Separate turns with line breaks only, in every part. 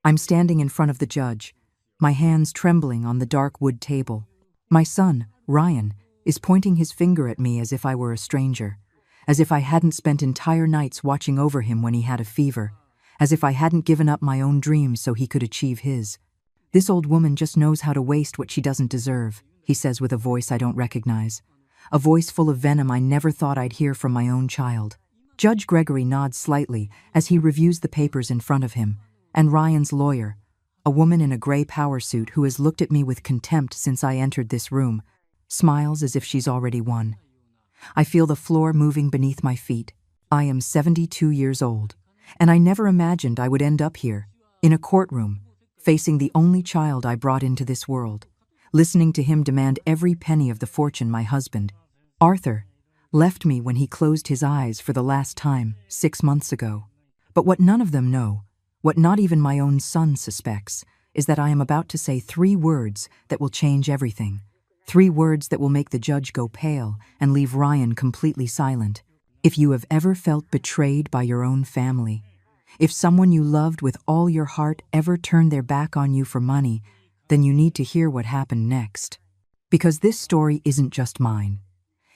I'm standing in front of the judge, my hands trembling on the dark wood table. My son, Ryan, is pointing his finger at me as if I were a stranger, as if I hadn't spent entire nights watching over him when he had a fever, as if I hadn't given up my own dreams so he could achieve his. "This old woman just knows how to waste what she doesn't deserve," he says with a voice I don't recognize. A voice full of venom I never thought I'd hear from my own child. Judge Gregory nods slightly as he reviews the papers in front of him, and Ryan's lawyer, a woman in a gray power suit who has looked at me with contempt since I entered this room, smiles as if she's already won. I feel the floor moving beneath my feet. I am 72 years old, and I never imagined I would end up here, in a courtroom, facing the only child I brought into this world, listening to him demand every penny of the fortune my husband, Arthur, left me when he closed his eyes for the last time 6 months ago. But what none of them know, what not even my own son suspects, is that I am about to say 3 words that will change everything. 3 words that will make the judge go pale and leave Ryan completely silent. If you have ever felt betrayed by your own family, if someone you loved with all your heart ever turned their back on you for money, then you need to hear what happened next. Because this story isn't just mine.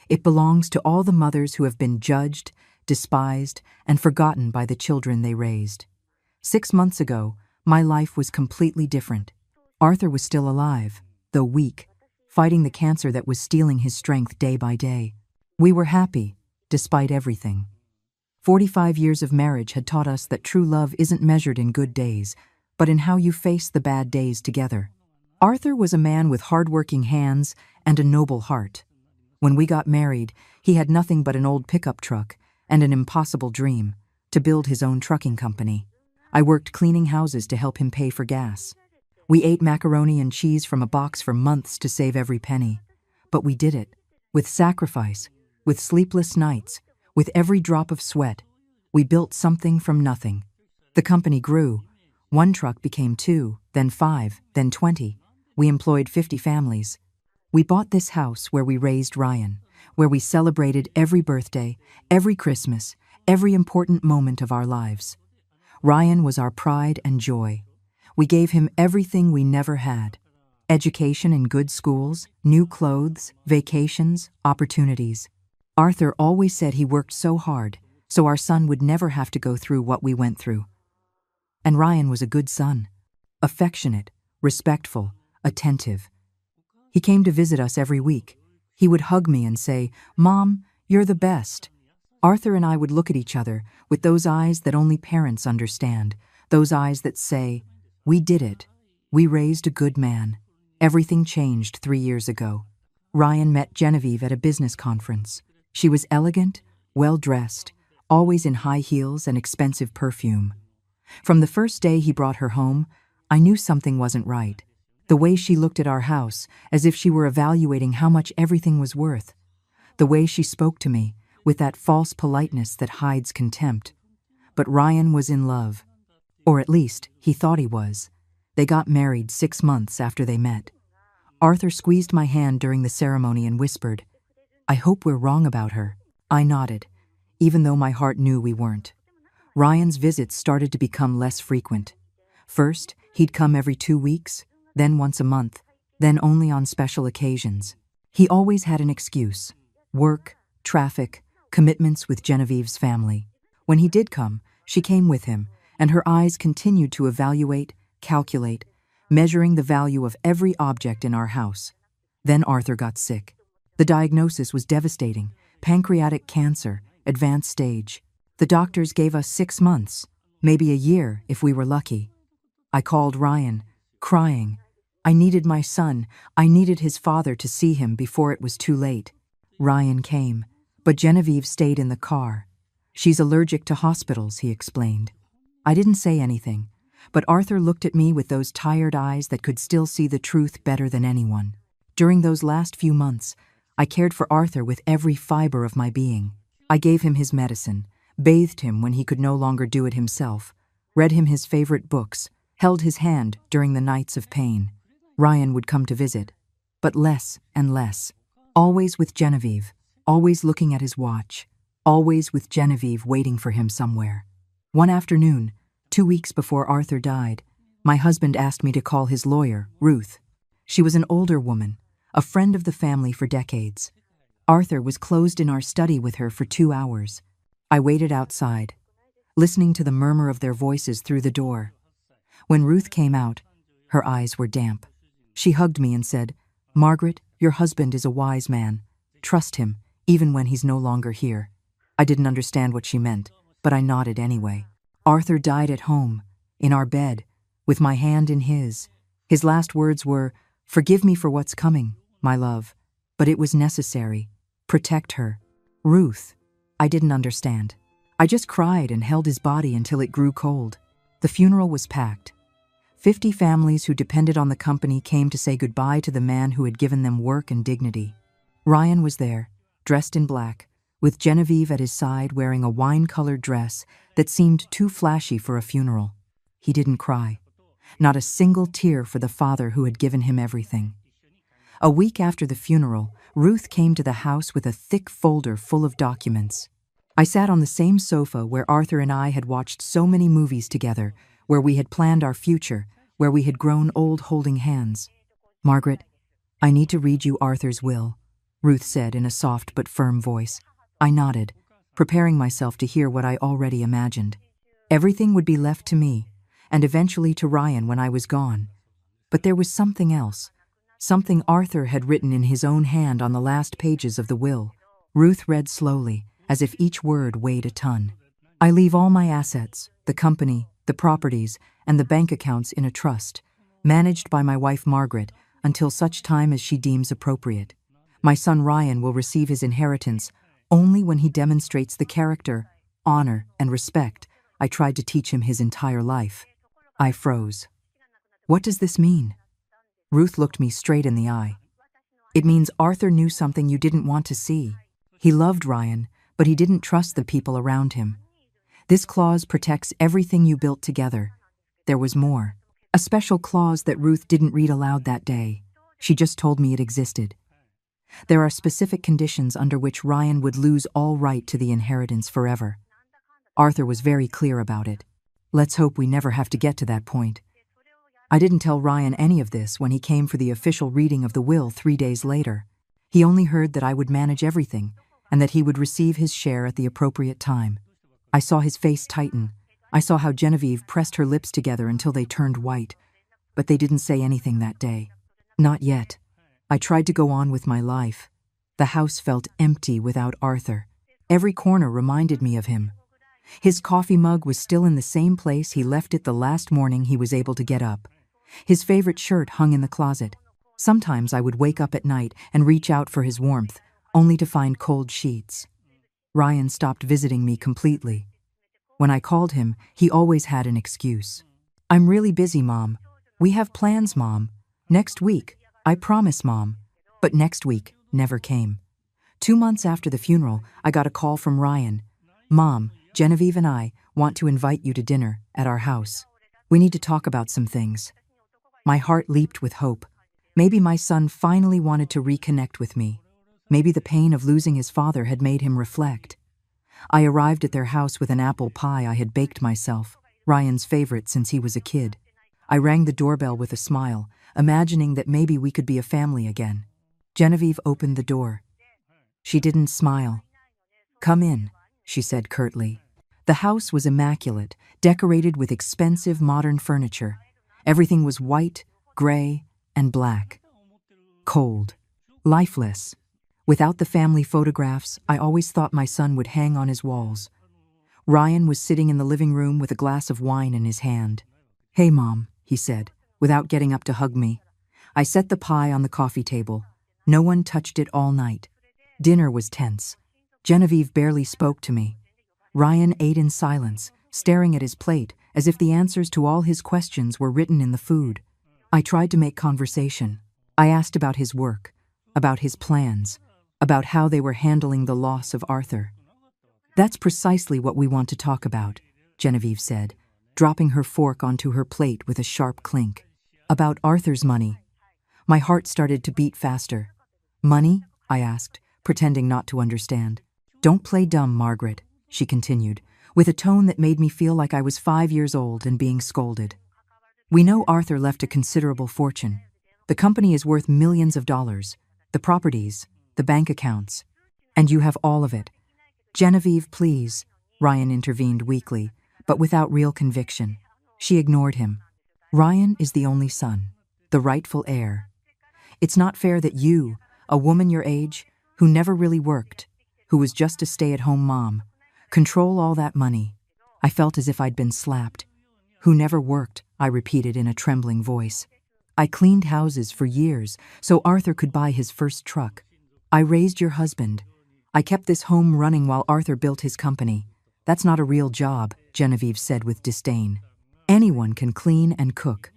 It belongs to all the mothers who have been judged, despised, and forgotten by the children they raised. 6 months ago, my life was completely different. Arthur was still alive, though weak, fighting the cancer that was stealing his strength day by day. We were happy, despite everything. 45 years of marriage had taught us that true love isn't measured in good days, but in how you face the bad days together. Arthur was a man with hard-working hands and a noble heart. When we got married, he had nothing but an old pickup truck and an impossible dream, to build his own trucking company. I worked cleaning houses to help him pay for gas. We ate macaroni and cheese from a box for months to save every penny. But we did it, with sacrifice, with sleepless nights, with every drop of sweat. We built something from nothing. The company grew. 1 truck became 2, then 5, then 20. We employed 50 families. We bought this house where we raised Ryan, where we celebrated every birthday, every Christmas, every important moment of our lives. Ryan was our pride and joy. We gave him everything we never had. Education in good schools, new clothes, vacations, opportunities. Arthur always said he worked so hard, so our son would never have to go through what we went through. And Ryan was a good son, affectionate, respectful, attentive. He came to visit us every week. He would hug me and say, "Mom, you're the best." Arthur and I would look at each other with those eyes that only parents understand, those eyes that say, "We did it. We raised a good man." Everything changed 3 years ago. Ryan met Genevieve at a business conference. She was elegant, well-dressed, always in high heels and expensive perfume. From the first day he brought her home, I knew something wasn't right. The way she looked at our house, as if she were evaluating how much everything was worth. The way she spoke to me, with that false politeness that hides contempt. But Ryan was in love. Or at least, he thought he was. They got married 6 months after they met. Arthur squeezed my hand during the ceremony and whispered, "I hope we're wrong about her." I nodded, even though my heart knew we weren't. Ryan's visits started to become less frequent. First, he'd come every 2 weeks, then once a month, then only on special occasions. He always had an excuse: work, traffic, commitments with Genevieve's family. When he did come, she came with him, and her eyes continued to evaluate, calculate, measuring the value of every object in our house. Then Arthur got sick. The diagnosis was devastating: pancreatic cancer, advanced stage. The doctors gave us 6 months, maybe a year if we were lucky. I called Ryan, crying. I needed my son. I needed his father to see him before it was too late. Ryan came, but Genevieve stayed in the car. "She's allergic to hospitals," he explained. I didn't say anything, but Arthur looked at me with those tired eyes that could still see the truth better than anyone. During those last few months, I cared for Arthur with every fiber of my being. I gave him his medicine, bathed him when he could no longer do it himself, read him his favorite books, held his hand during the nights of pain. Ryan would come to visit, but less and less. Always with Genevieve, always looking at his watch, always with Genevieve waiting for him somewhere. One afternoon, 2 weeks before Arthur died, My husband asked me to call his lawyer, Ruth. She was an older woman, a friend of the family for decades. Arthur was closed in our study with her for 2 hours. I waited outside, listening to the murmur of their voices through the door. When Ruth came out, her eyes were damp. She hugged me and said, "Margaret, your husband is a wise man. Trust him, even when he's no longer here." I didn't understand what she meant, but I nodded anyway. Arthur died at home, in our bed, with my hand in his. His last words were, "Forgive me for what's coming, my love, but it was necessary. Protect her." Ruth. I didn't understand. I just cried and held his body until it grew cold. The funeral was packed. 50 families who depended on the company came to say goodbye to the man who had given them work and dignity. Ryan was there, dressed in black, with Genevieve at his side wearing a wine-colored dress that seemed too flashy for a funeral. He didn't cry. Not a single tear for the father who had given him everything. A week after the funeral, Ruth came to the house with a thick folder full of documents. I sat on the same sofa where Arthur and I had watched so many movies together, where we had planned our future, where we had grown old holding hands. "Margaret, I need to read you Arthur's will," Ruth said in a soft but firm voice. I nodded, preparing myself to hear what I already imagined. Everything would be left to me, and eventually to Ryan when I was gone. But there was something else, something Arthur had written in his own hand on the last pages of the will. Ruth read slowly, as if each word weighed a ton. "I leave all my assets, the company, the properties, and the bank accounts in a trust, managed by my wife Margaret, until such time as she deems appropriate. My son Ryan will receive his inheritance only when he demonstrates the character, honor, and respect I tried to teach him his entire life." I froze. "What does this mean?" Ruth looked me straight in the eye. "It means Arthur knew something you didn't want to see. He loved Ryan, but he didn't trust the people around him. This clause protects everything you built together." There was more. A special clause that Ruth didn't read aloud that day. She just told me it existed. "There are specific conditions under which Ryan would lose all right to the inheritance forever." Arthur was very clear about it. Let's hope we never have to get to that point. I didn't tell Ryan any of this when he came for the official reading of the will 3 days later. He only heard that I would manage everything, and that he would receive his share at the appropriate time. I saw his face tighten. I saw how Genevieve pressed her lips together until they turned white. But they didn't say anything that day. Not yet. I tried to go on with my life. The house felt empty without Arthur. Every corner reminded me of him. His coffee mug was still in the same place he left it the last morning he was able to get up. His favorite shirt hung in the closet. Sometimes I would wake up at night and reach out for his warmth, only to find cold sheets. Ryan stopped visiting me completely. When I called him, he always had an excuse. "I'm really busy, Mom. We have plans, Mom. Next week. I promise, Mom." But next week never came. 2 months after the funeral, I got a call from Ryan. "Mom, Genevieve and I want to invite you to dinner at our house. We need to talk about some things." My heart leaped with hope. Maybe my son finally wanted to reconnect with me. Maybe the pain of losing his father had made him reflect. I arrived at their house with an apple pie I had baked myself, Ryan's favorite since he was a kid. I rang the doorbell with a smile, imagining that maybe we could be a family again. Genevieve opened the door. She didn't smile. "Come in," she said curtly. The house was immaculate, decorated with expensive modern furniture. Everything was white, gray, and black. Cold. Lifeless. Without the family photographs, I always thought my son would hang on his walls. Ryan was sitting in the living room with a glass of wine in his hand. "Hey, Mom," he said, without getting up to hug me. I set the pie on the coffee table. No one touched it all night. Dinner was tense. Genevieve barely spoke to me. Ryan ate in silence, staring at his plate as if the answers to all his questions were written in the food. I tried to make conversation. I asked about his work, about his plans, about how they were handling the loss of Arthur. "That's precisely what we want to talk about," Genevieve said, dropping her fork onto her plate with a sharp clink. "About Arthur's money." My heart started to beat faster. "Money?" I asked, pretending not to understand. "Don't play dumb, Margaret," she continued, with a tone that made me feel like I was 5 years old and being scolded. We know Arthur left a considerable fortune. The company is worth millions of dollars. The properties, the bank accounts. And you have all of it. Genevieve, please, Ryan intervened weakly, but without real conviction. She ignored him. Ryan is the only son, the rightful heir. It's not fair that you, a woman your age, who never really worked, who was just a stay-at-home mom, control all that money. I felt as if I'd been slapped. Who never worked, I repeated in a trembling voice. I cleaned houses for years so Arthur could buy his first truck. I raised your husband. I kept this home running while Arthur built his company. That's not a real job, Genevieve said with disdain. Anyone can clean and cook.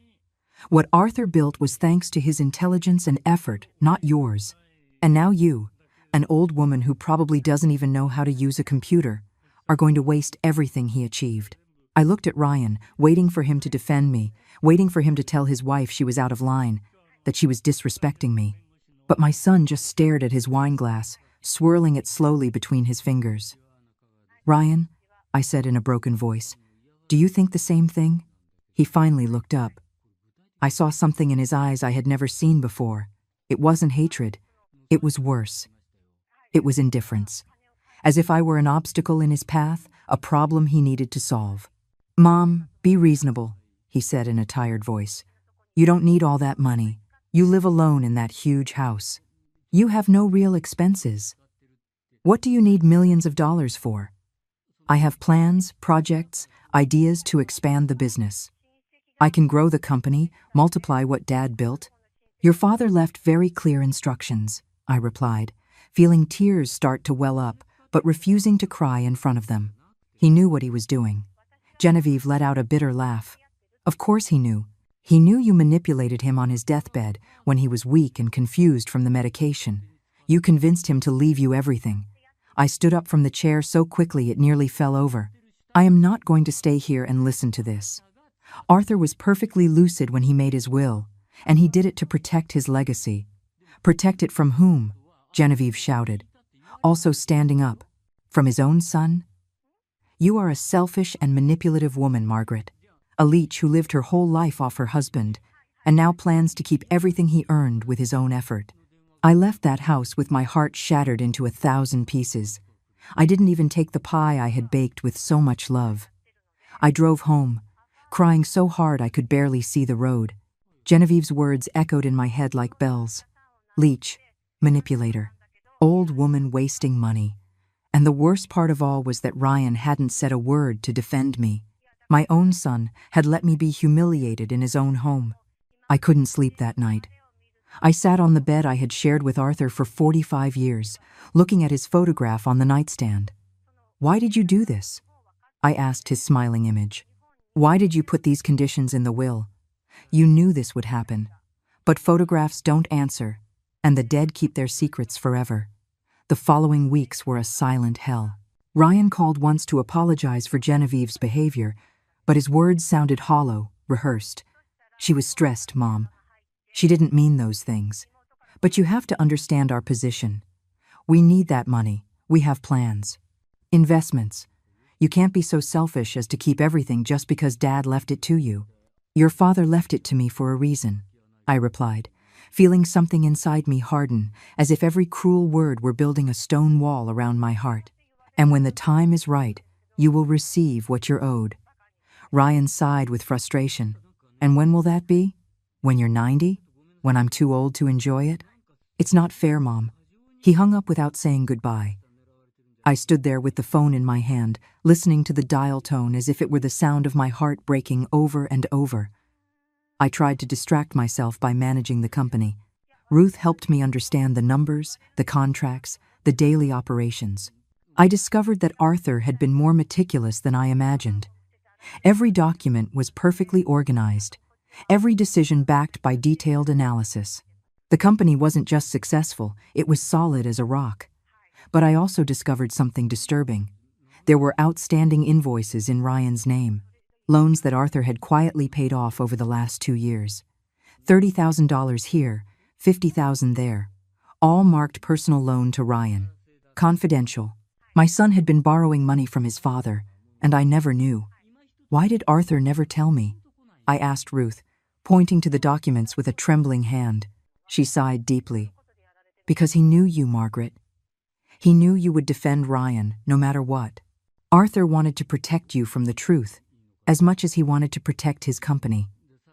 What Arthur built was thanks to his intelligence and effort, not yours. And now you, an old woman who probably doesn't even know how to use a computer, are going to waste everything he achieved. I looked at Ryan, waiting for him to defend me, waiting for him to tell his wife she was out of line, that she was disrespecting me. But my son just stared at his wine glass, swirling it slowly between his fingers. Ryan, I said in a broken voice, do you think the same thing? He finally looked up. I saw something in his eyes I had never seen before. It wasn't hatred. It was worse. It was indifference. As if I were an obstacle in his path, a problem he needed to solve. Mom, be reasonable, he said in a tired voice. You don't need all that money. You live alone in that huge house. You have no real expenses. What do you need millions of dollars for? I have plans, projects, ideas to expand the business. I can grow the company, multiply what Dad built. Your father left very clear instructions, I replied, feeling tears start to well up, but refusing to cry in front of them. He knew what he was doing. Genevieve let out a bitter laugh. Of course he knew. He knew you manipulated him on his deathbed when he was weak and confused from the medication. You convinced him to leave you everything. I stood up from the chair so quickly it nearly fell over. I am not going to stay here and listen to this. Arthur was perfectly lucid when he made his will, and he did it to protect his legacy. Protect it from whom? Genevieve shouted, also standing up. From his own son? You are a selfish and manipulative woman, Margaret. A leech who lived her whole life off her husband, and now plans to keep everything he earned with his own effort. I left that house with my heart shattered into 1,000 pieces. I didn't even take the pie I had baked with so much love. I drove home, crying so hard I could barely see the road. Genevieve's words echoed in my head like bells. Leech, manipulator, old woman wasting money. And the worst part of all was that Ryan hadn't said a word to defend me. My own son had let me be humiliated in his own home. I couldn't sleep that night. I sat on the bed I had shared with Arthur for 45 years, looking at his photograph on the nightstand. Why did you do this? I asked his smiling image. Why did you put these conditions in the will? You knew this would happen. But photographs don't answer, and the dead keep their secrets forever. The following weeks were a silent hell. Ryan called once to apologize for Genevieve's behavior, but his words sounded hollow, rehearsed. She was stressed, Mom. She didn't mean those things. But you have to understand our position. We need that money. We have plans. Investments. You can't be so selfish as to keep everything just because Dad left it to you. Your father left it to me for a reason, I replied, feeling something inside me harden, as if every cruel word were building a stone wall around my heart. And when the time is right, you will receive what you're owed. Ryan sighed with frustration. And when will that be? When you're 90? When I'm too old to enjoy it? It's not fair, Mom. He hung up without saying goodbye. I stood there with the phone in my hand, listening to the dial tone as if it were the sound of my heart breaking over and over. I tried to distract myself by managing the company. Ruth helped me understand the numbers, the contracts, the daily operations. I discovered that Arthur had been more meticulous than I imagined. Every document was perfectly organized, every decision backed by detailed analysis. The company wasn't just successful, it was solid as a rock. But I also discovered something disturbing. There were outstanding invoices in Ryan's name, loans that Arthur had quietly paid off over the last 2 years. $30,000 here, $50,000 there, all marked personal loan to Ryan. Confidential. My son had been borrowing money from his father, and I never knew. Why did Arthur never tell me? I asked Ruth, pointing to the documents with a trembling hand. She sighed deeply. Because he knew you, Margaret. He knew you would defend Ryan, no matter what. Arthur wanted to protect you from the truth, as much as he wanted to protect his company.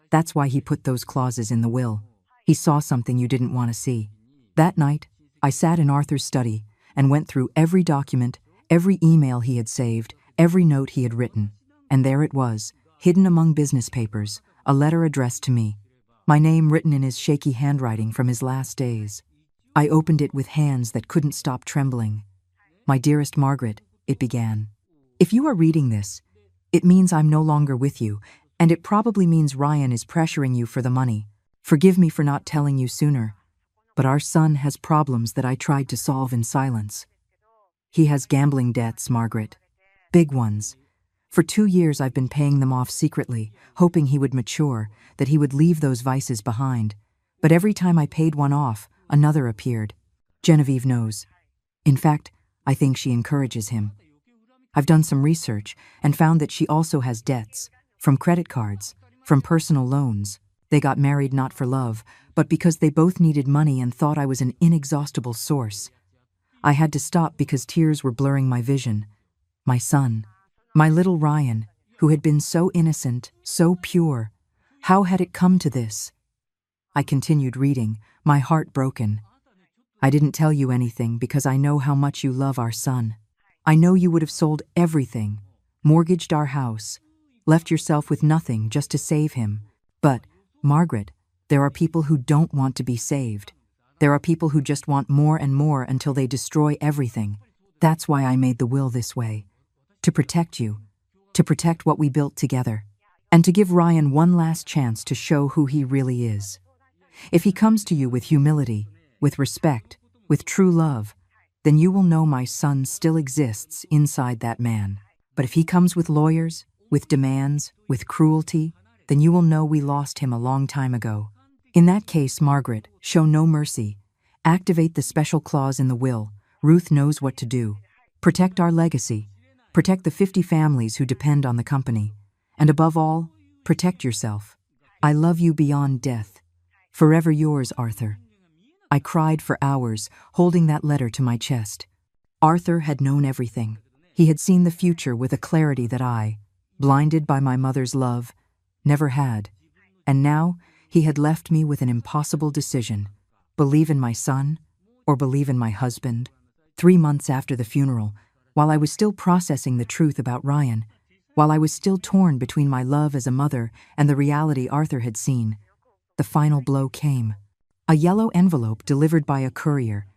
That's why he put those clauses in the will. He saw something you didn't want to see. That night, I sat in Arthur's study and went through every document, every email he had saved, every note he had written. And there it was, hidden among business papers, a letter addressed to me, my name written in his shaky handwriting from his last days. I opened it with hands that couldn't stop trembling. My dearest Margaret, it began. If you are reading this, it means I'm no longer with you, and it probably means Ryan is pressuring you for the money. Forgive me for not telling you sooner, but our son has problems that I tried to solve in silence. He has gambling debts, Margaret. Big ones. For 2 years I've been paying them off secretly, hoping he would mature, that he would leave those vices behind. But every time I paid one off, another appeared. Genevieve knows. In fact, I think she encourages him. I've done some research and found that she also has debts, from credit cards, from personal loans. They got married not for love, but because they both needed money and thought I was an inexhaustible source. I had to stop because tears were blurring my vision. My son, my little Ryan, who had been so innocent, so pure. How had it come to this? I continued reading, my heart broken. I didn't tell you anything because I know how much you love our son. I know you would have sold everything, mortgaged our house, left yourself with nothing just to save him. But, Margaret, there are people who don't want to be saved. There are people who just want more and more until they destroy everything. That's why I made the will this way. To protect you, to protect what we built together, and to give Ryan one last chance to show who he really is. If he comes to you with humility, with respect, with true love, then you will know my son still exists inside that man. But if he comes with lawyers, with demands, with cruelty, then you will know we lost him a long time ago. In that case, Margaret, show no mercy. Activate the special clause in the will. Ruth knows what to do. Protect our legacy. Protect the 50 families who depend on the company. And above all, protect yourself. I love you beyond death. Forever yours, Arthur. I cried for hours, holding that letter to my chest. Arthur had known everything. He had seen the future with a clarity that I, blinded by my mother's love, never had. And now, he had left me with an impossible decision. Believe in my son, or believe in my husband. 3 months after the funeral, while I was still processing the truth about Ryan, while I was still torn between my love as a mother and the reality Arthur had seen, the final blow came. A yellow envelope delivered by a courier.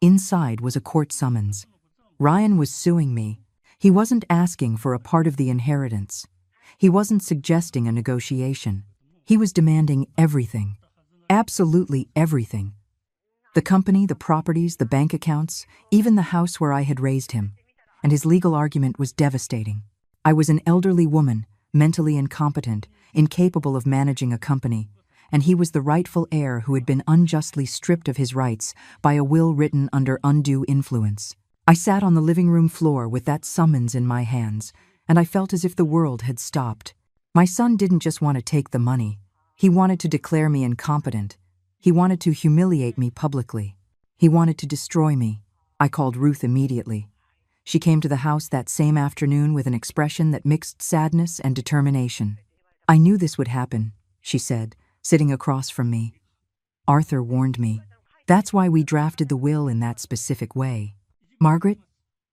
Inside was a court summons. Ryan was suing me. He wasn't asking for a part of the inheritance. He wasn't suggesting a negotiation. He was demanding everything. Absolutely everything. The company, the properties, the bank accounts, even the house where I had raised him. And his legal argument was devastating. I was an elderly woman, mentally incompetent, incapable of managing a company, and he was the rightful heir who had been unjustly stripped of his rights by a will written under undue influence. I sat on the living room floor with that summons in my hands, and I felt as if the world had stopped. My son didn't just want to take the money. He wanted to declare me incompetent. He wanted to humiliate me publicly. He wanted to destroy me. I called Ruth immediately. She came to the house that same afternoon with an expression that mixed sadness and determination. I knew this would happen, she said, sitting across from me. Arthur warned me. That's why we drafted the will in that specific way. Margaret,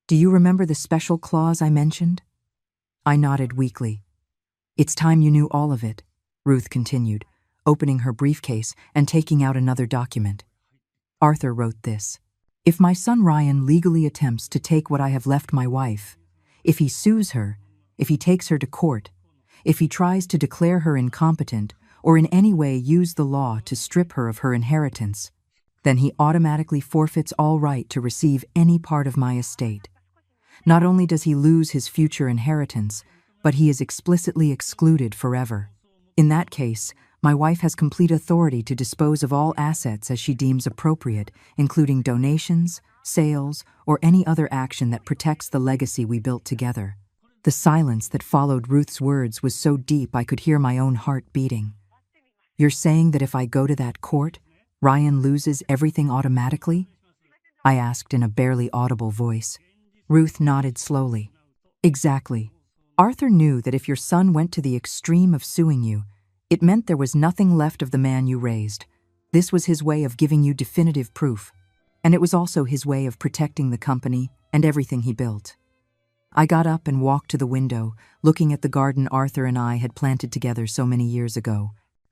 do you remember the special clause I mentioned? I nodded weakly. It's time you knew all of it, Ruth continued, opening her briefcase and taking out another document. Arthur wrote this. If my son Ryan legally attempts to take what I have left my wife, if he sues her, if he takes her to court, if he tries to declare her incompetent or in any way use the law to strip her of her inheritance, then he automatically forfeits all right to receive any part of my estate. Not only does he lose his future inheritance, but he is explicitly excluded forever. In that case, my wife has complete authority to dispose of all assets as she deems appropriate, including donations, sales, or any other action that protects the legacy we built together. The silence that followed Ruth's words was so deep I could hear my own heart beating. "You're saying that if I go to that court, Ryan loses everything automatically?" I asked in a barely audible voice. Ruth nodded slowly. "Exactly. Arthur knew that if your son went to the extreme of suing you, it meant there was nothing left of the man you raised. This was his way of giving you definitive proof, and it was also his way of protecting the company and everything he built." I got up and walked to the window, looking at the garden Arthur and I had planted together so many years ago.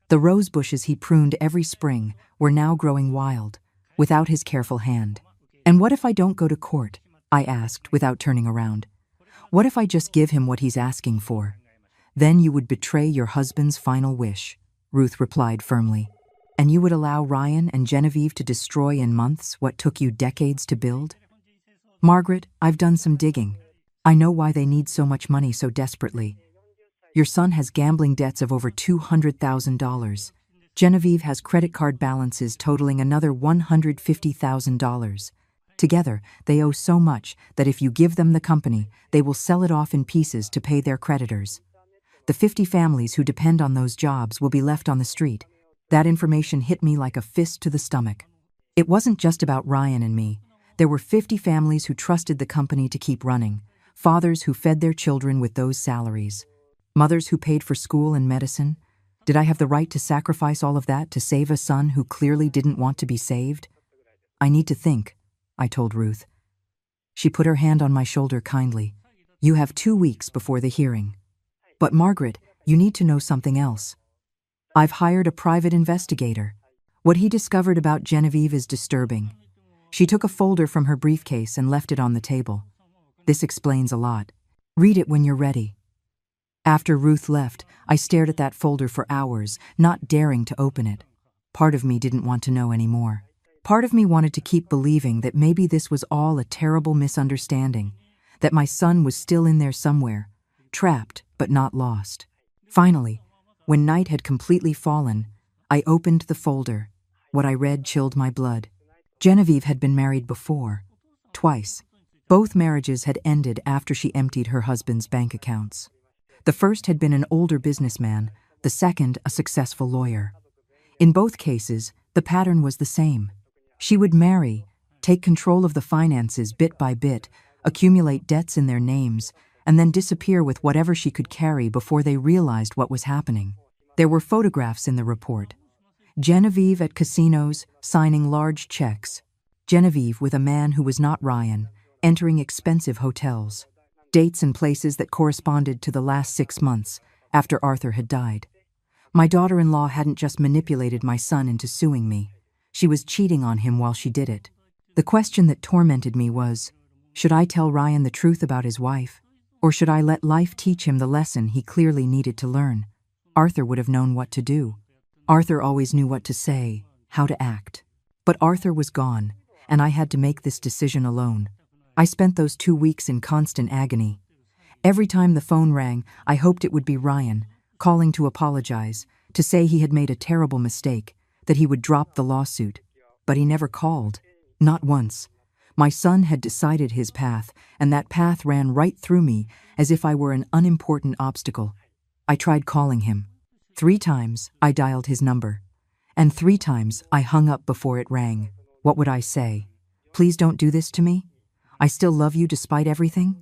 The rose bushes he pruned every spring were now growing wild, without his careful hand. "And what if I don't go to court?" I asked without turning around. "What if I just give him what he's asking for?" "Then you would betray your husband's final wish," Ruth replied firmly. "And you would allow Ryan and Genevieve to destroy in months what took you decades to build?" "Margaret, I've done some digging. I know why they need so much money so desperately. Your son has gambling debts of over $200,000. Genevieve has credit card balances totaling another $150,000. Together, they owe so much that if you give them the company, they will sell it off in pieces to pay their creditors. The 50 families who depend on those jobs will be left on the street." That information hit me like a fist to the stomach. It wasn't just about Ryan and me. There were 50 families who trusted the company to keep running, fathers who fed their children with those salaries, mothers who paid for school and medicine. Did I have the right to sacrifice all of that to save a son who clearly didn't want to be saved? "I need to think," I told Ruth. She put her hand on my shoulder kindly. "You have 2 weeks before the hearing. But Margaret, you need to know something else. I've hired a private investigator. What he discovered about Genevieve is disturbing." She took a folder from her briefcase and left it on the table. "This explains a lot. Read it when you're ready." After Ruth left, I stared at that folder for hours, not daring to open it. Part of me didn't want to know anymore. Part of me wanted to keep believing that maybe this was all a terrible misunderstanding, that my son was still in there somewhere, trapped but not lost. Finally, when night had completely fallen, I opened the folder. What I read chilled my blood. Genevieve had been married before, twice. Both marriages had ended after she emptied her husband's bank accounts. The first had been an older businessman, the second a successful lawyer. In both cases, the pattern was the same. She would marry, take control of the finances bit by bit, accumulate debts in their names, and then disappear with whatever she could carry before they realized what was happening. There were photographs in the report. Genevieve at casinos, signing large checks. Genevieve with a man who was not Ryan, entering expensive hotels. Dates and places that corresponded to the last 6 months, after Arthur had died. My daughter-in-law hadn't just manipulated my son into suing me. She was cheating on him while she did it. The question that tormented me was, should I tell Ryan the truth about his wife? Or should I let life teach him the lesson he clearly needed to learn? Arthur would have known what to do. Arthur always knew what to say, how to act. But Arthur was gone, and I had to make this decision alone. I spent those 2 weeks in constant agony. Every time the phone rang, I hoped it would be Ryan, calling to apologize, to say he had made a terrible mistake, that he would drop the lawsuit. But he never called. Not once. My son had decided his path, and that path ran right through me as if I were an unimportant obstacle. I tried calling him. 3 times I dialed his number, and 3 times I hung up before it rang. What would I say? Please don't do this to me? I still love you despite everything?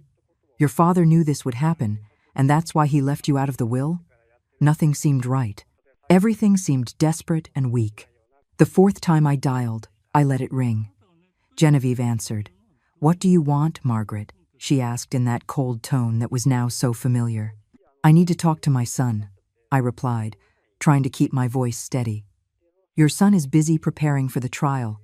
Your father knew this would happen, and that's why he left you out of the will? Nothing seemed right. Everything seemed desperate and weak. The 4th time I dialed, I let it ring. Genevieve answered. "What do you want, Margaret?" she asked in that cold tone that was now so familiar. "I need to talk to my son," I replied, trying to keep my voice steady. "Your son is busy preparing for the trial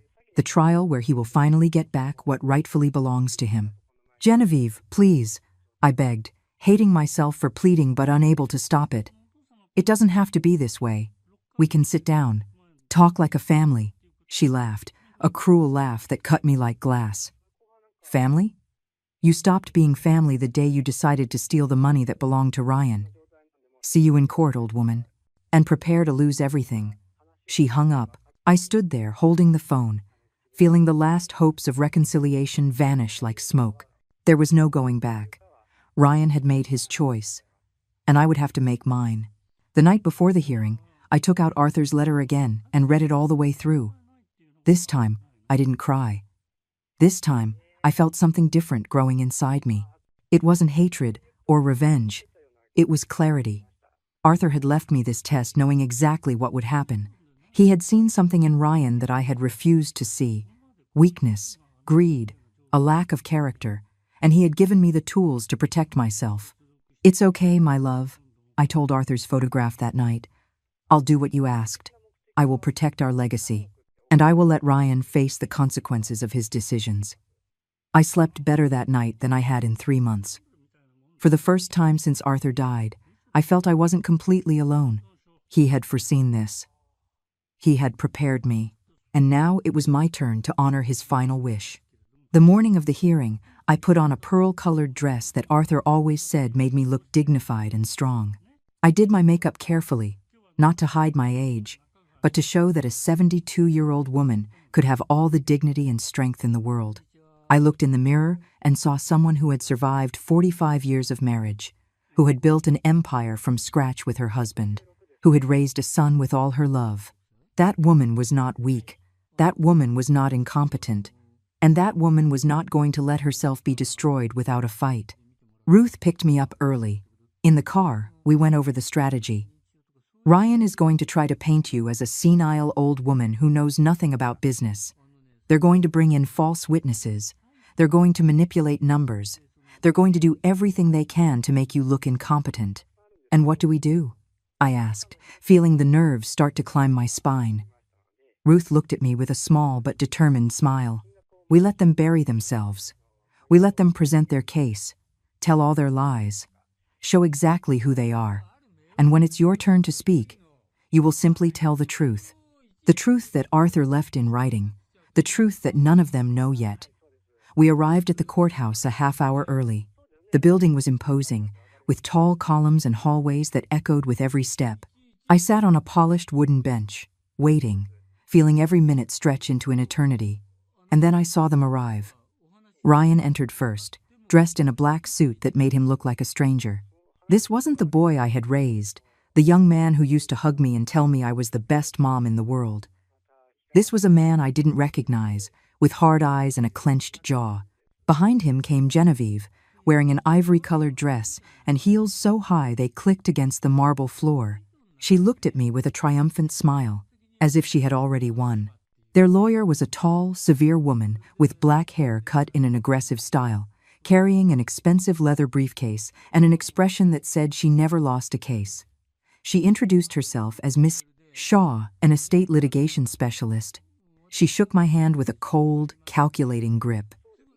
where he will finally get back what rightfully belongs to him." "Genevieve, please," I begged, hating myself for pleading but unable to stop it. "It doesn't have to be this way. We can sit down, talk like a family." She laughed, a cruel laugh that cut me like glass. "Family? You stopped being family the day you decided to steal the money that belonged to Ryan. See you in court, old woman, and prepare to lose everything." She hung up. I stood there, holding the phone, feeling the last hopes of reconciliation vanish like smoke. There was no going back. Ryan had made his choice, and I would have to make mine. The night before the hearing, I took out Arthur's letter again and read it all the way through. This time, I didn't cry. This time, I felt something different growing inside me. It wasn't hatred or revenge. It was clarity. Arthur had left me this test knowing exactly what would happen. He had seen something in Ryan that I had refused to see. Weakness, greed, a lack of character, and he had given me the tools to protect myself. "It's okay, my love," I told Arthur's photograph that night. "I'll do what you asked. I will protect our legacy, and I will let Ryan face the consequences of his decisions." I slept better that night than I had in 3 months. For the first time since Arthur died, I felt I wasn't completely alone. He had foreseen this. He had prepared me, and now it was my turn to honor his final wish. The morning of the hearing, I put on a pearl-colored dress that Arthur always said made me look dignified and strong. I did my makeup carefully, not to hide my age, but to show that a 72-year-old woman could have all the dignity and strength in the world. I looked in the mirror and saw someone who had survived 45 years of marriage, who had built an empire from scratch with her husband, who had raised a son with all her love. That woman was not weak. That woman was not incompetent. And that woman was not going to let herself be destroyed without a fight. Ruth picked me up early. In the car, we went over the strategy. "Ryan is going to try to paint you as a senile old woman who knows nothing about business. They're going to bring in false witnesses. They're going to manipulate numbers. They're going to do everything they can to make you look incompetent." "And what do we do?" I asked, feeling the nerves start to climb my spine. Ruth looked at me with a small but determined smile. "We let them bury themselves. We let them present their case, tell all their lies, show exactly who they are. And when it's your turn to speak, you will simply tell the truth. The truth that Arthur left in writing, the truth that none of them know yet." We arrived at the courthouse a half-hour early. The building was imposing, with tall columns and hallways that echoed with every step. I sat on a polished wooden bench, waiting, feeling every minute stretch into an eternity. And then I saw them arrive. Ryan entered first, dressed in a black suit that made him look like a stranger. This wasn't the boy I had raised, the young man who used to hug me and tell me I was the best mom in the world. This was a man I didn't recognize, with hard eyes and a clenched jaw. Behind him came Genevieve, wearing an ivory-colored dress and heels so high they clicked against the marble floor. She looked at me with a triumphant smile, as if she had already won. Their lawyer was a tall, severe woman with black hair cut in an aggressive style, carrying an expensive leather briefcase and an expression that said she never lost a case. She introduced herself as Miss Shaw, an estate litigation specialist. She shook my hand with a cold, calculating grip.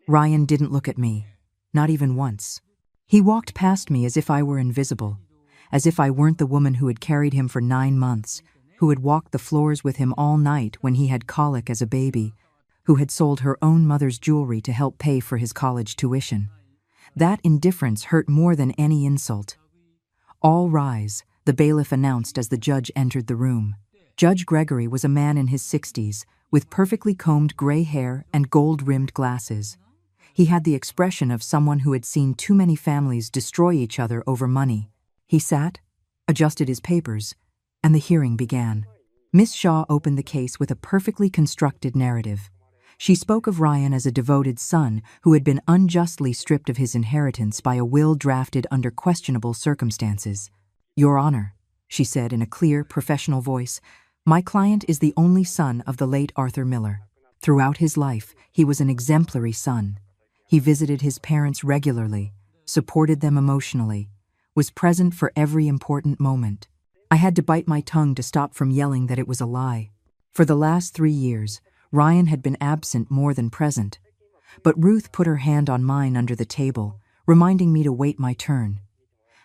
Ryan didn't look at me, not even once. He walked past me as if I were invisible, as if I weren't the woman who had carried him for 9 months, who had walked the floors with him all night when he had colic as a baby, who had sold her own mother's jewelry to help pay for his college tuition. That indifference hurt more than any insult. "All rise," the bailiff announced as the judge entered the room. Judge Gregory was a man in his 60s, with perfectly combed gray hair and gold-rimmed glasses. He had the expression of someone who had seen too many families destroy each other over money. He sat, adjusted his papers, and the hearing began. Miss Shaw opened the case with a perfectly constructed narrative. She spoke of Ryan as a devoted son who had been unjustly stripped of his inheritance by a will drafted under questionable circumstances. "Your Honor," she said in a clear, professional voice, "my client is the only son of the late Arthur Miller. Throughout his life, he was an exemplary son. He visited his parents regularly, supported them emotionally, was present for every important moment." I had to bite my tongue to stop from yelling that it was a lie. For the last 3 years, Ryan had been absent more than present. But Ruth put her hand on mine under the table, reminding me to wait my turn.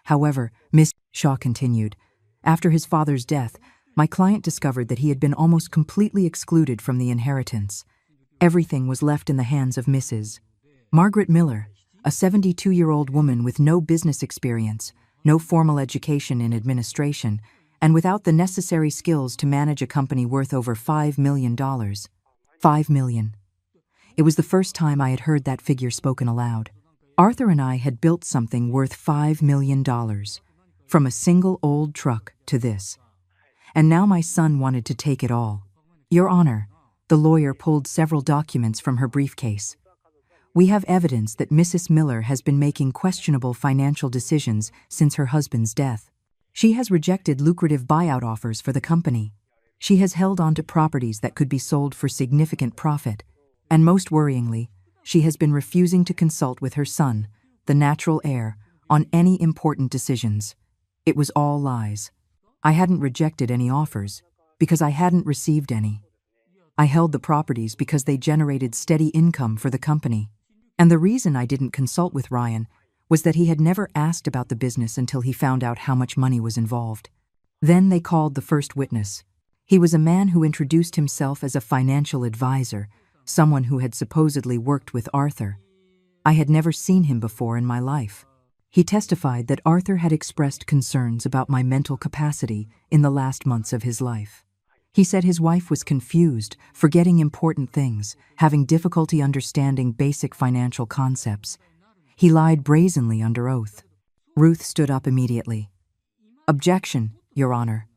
"However," Miss Shaw continued, "after his father's death, my client discovered that he had been almost completely excluded from the inheritance. Everything was left in the hands of Mrs. Margaret Miller, a 72-year-old woman with no business experience, no formal education in administration, and without the necessary skills to manage a company worth over $5 million. $5 million. It was the first time I had heard that figure spoken aloud. Arthur and I had built something worth $5 million, from a single old truck to this. And now my son wanted to take it all. Your Honor, the lawyer pulled several documents from her briefcase. We have evidence that Mrs. Miller has been making questionable financial decisions since her husband's death. She has rejected lucrative buyout offers for the company. She has held on to properties that could be sold for significant profit. And most worryingly, she has been refusing to consult with her son, the natural heir, on any important decisions. It was all lies. I hadn't rejected any offers, because I hadn't received any. I held the properties because they generated steady income for the company. And the reason I didn't consult with Ryan was that he had never asked about the business until he found out how much money was involved. Then they called the first witness. He was a man who introduced himself as a financial advisor, someone who had supposedly worked with Arthur. I had never seen him before in my life. He testified that Arthur had expressed concerns about my mental capacity in the last months of his life. He said his wife was confused, forgetting important things, having difficulty understanding basic financial concepts. He lied brazenly under oath. Ruth stood up immediately. Objection, Your Honor.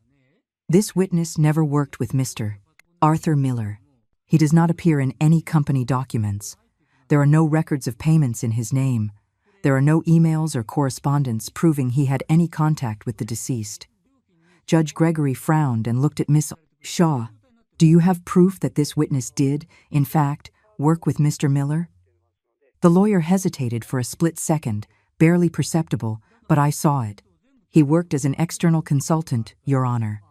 This witness never worked with Mr. Arthur Miller. He does not appear in any company documents. There are no records of payments in his name. There are no emails or correspondence proving he had any contact with the deceased. Judge Gregory frowned and looked at Miss Shaw. Do you have proof that this witness did, in fact, work with Mr. Miller? The lawyer hesitated for a split second, barely perceptible, but I saw it. He worked as an external consultant, Your Honor.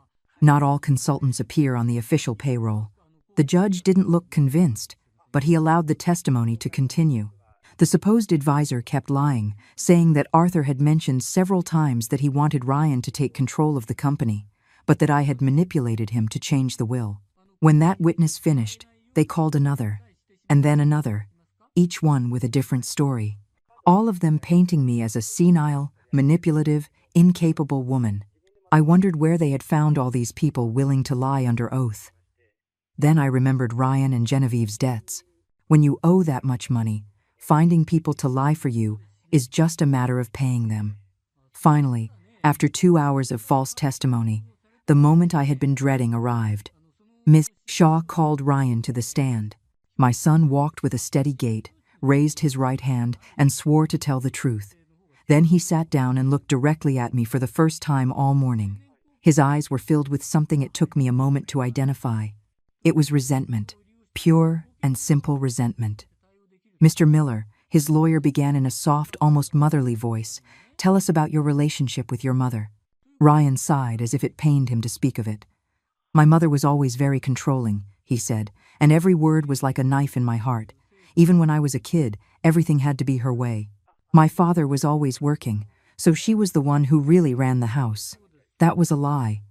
Not all consultants appear on the official payroll. The judge didn't look convinced, but he allowed the testimony to continue. The supposed advisor kept lying, saying that Arthur had mentioned several times that he wanted Ryan to take control of the company, but that I had manipulated him to change the will. When that witness finished, they called another, and then another, each one with a different story, all of them painting me as a senile, manipulative, incapable woman. I wondered where they had found all these people willing to lie under oath. Then I remembered Ryan and Genevieve's debts. When you owe that much money, finding people to lie for you is just a matter of paying them. Finally, after 2 hours of false testimony, the moment I had been dreading arrived. Miss Shaw called Ryan to the stand. My son walked with a steady gait, raised his right hand, and swore to tell the truth. Then he sat down and looked directly at me for the first time all morning. His eyes were filled with something it took me a moment to identify. It was resentment, pure and simple resentment. Mr. Miller, his lawyer began in a soft, almost motherly voice, tell us about your relationship with your mother. Ryan sighed as if it pained him to speak of it. My mother was always very controlling, he said, and every word was like a knife in my heart. Even when I was a kid, everything had to be her way. My father was always working, so she was the one who really ran the house. That was a lie.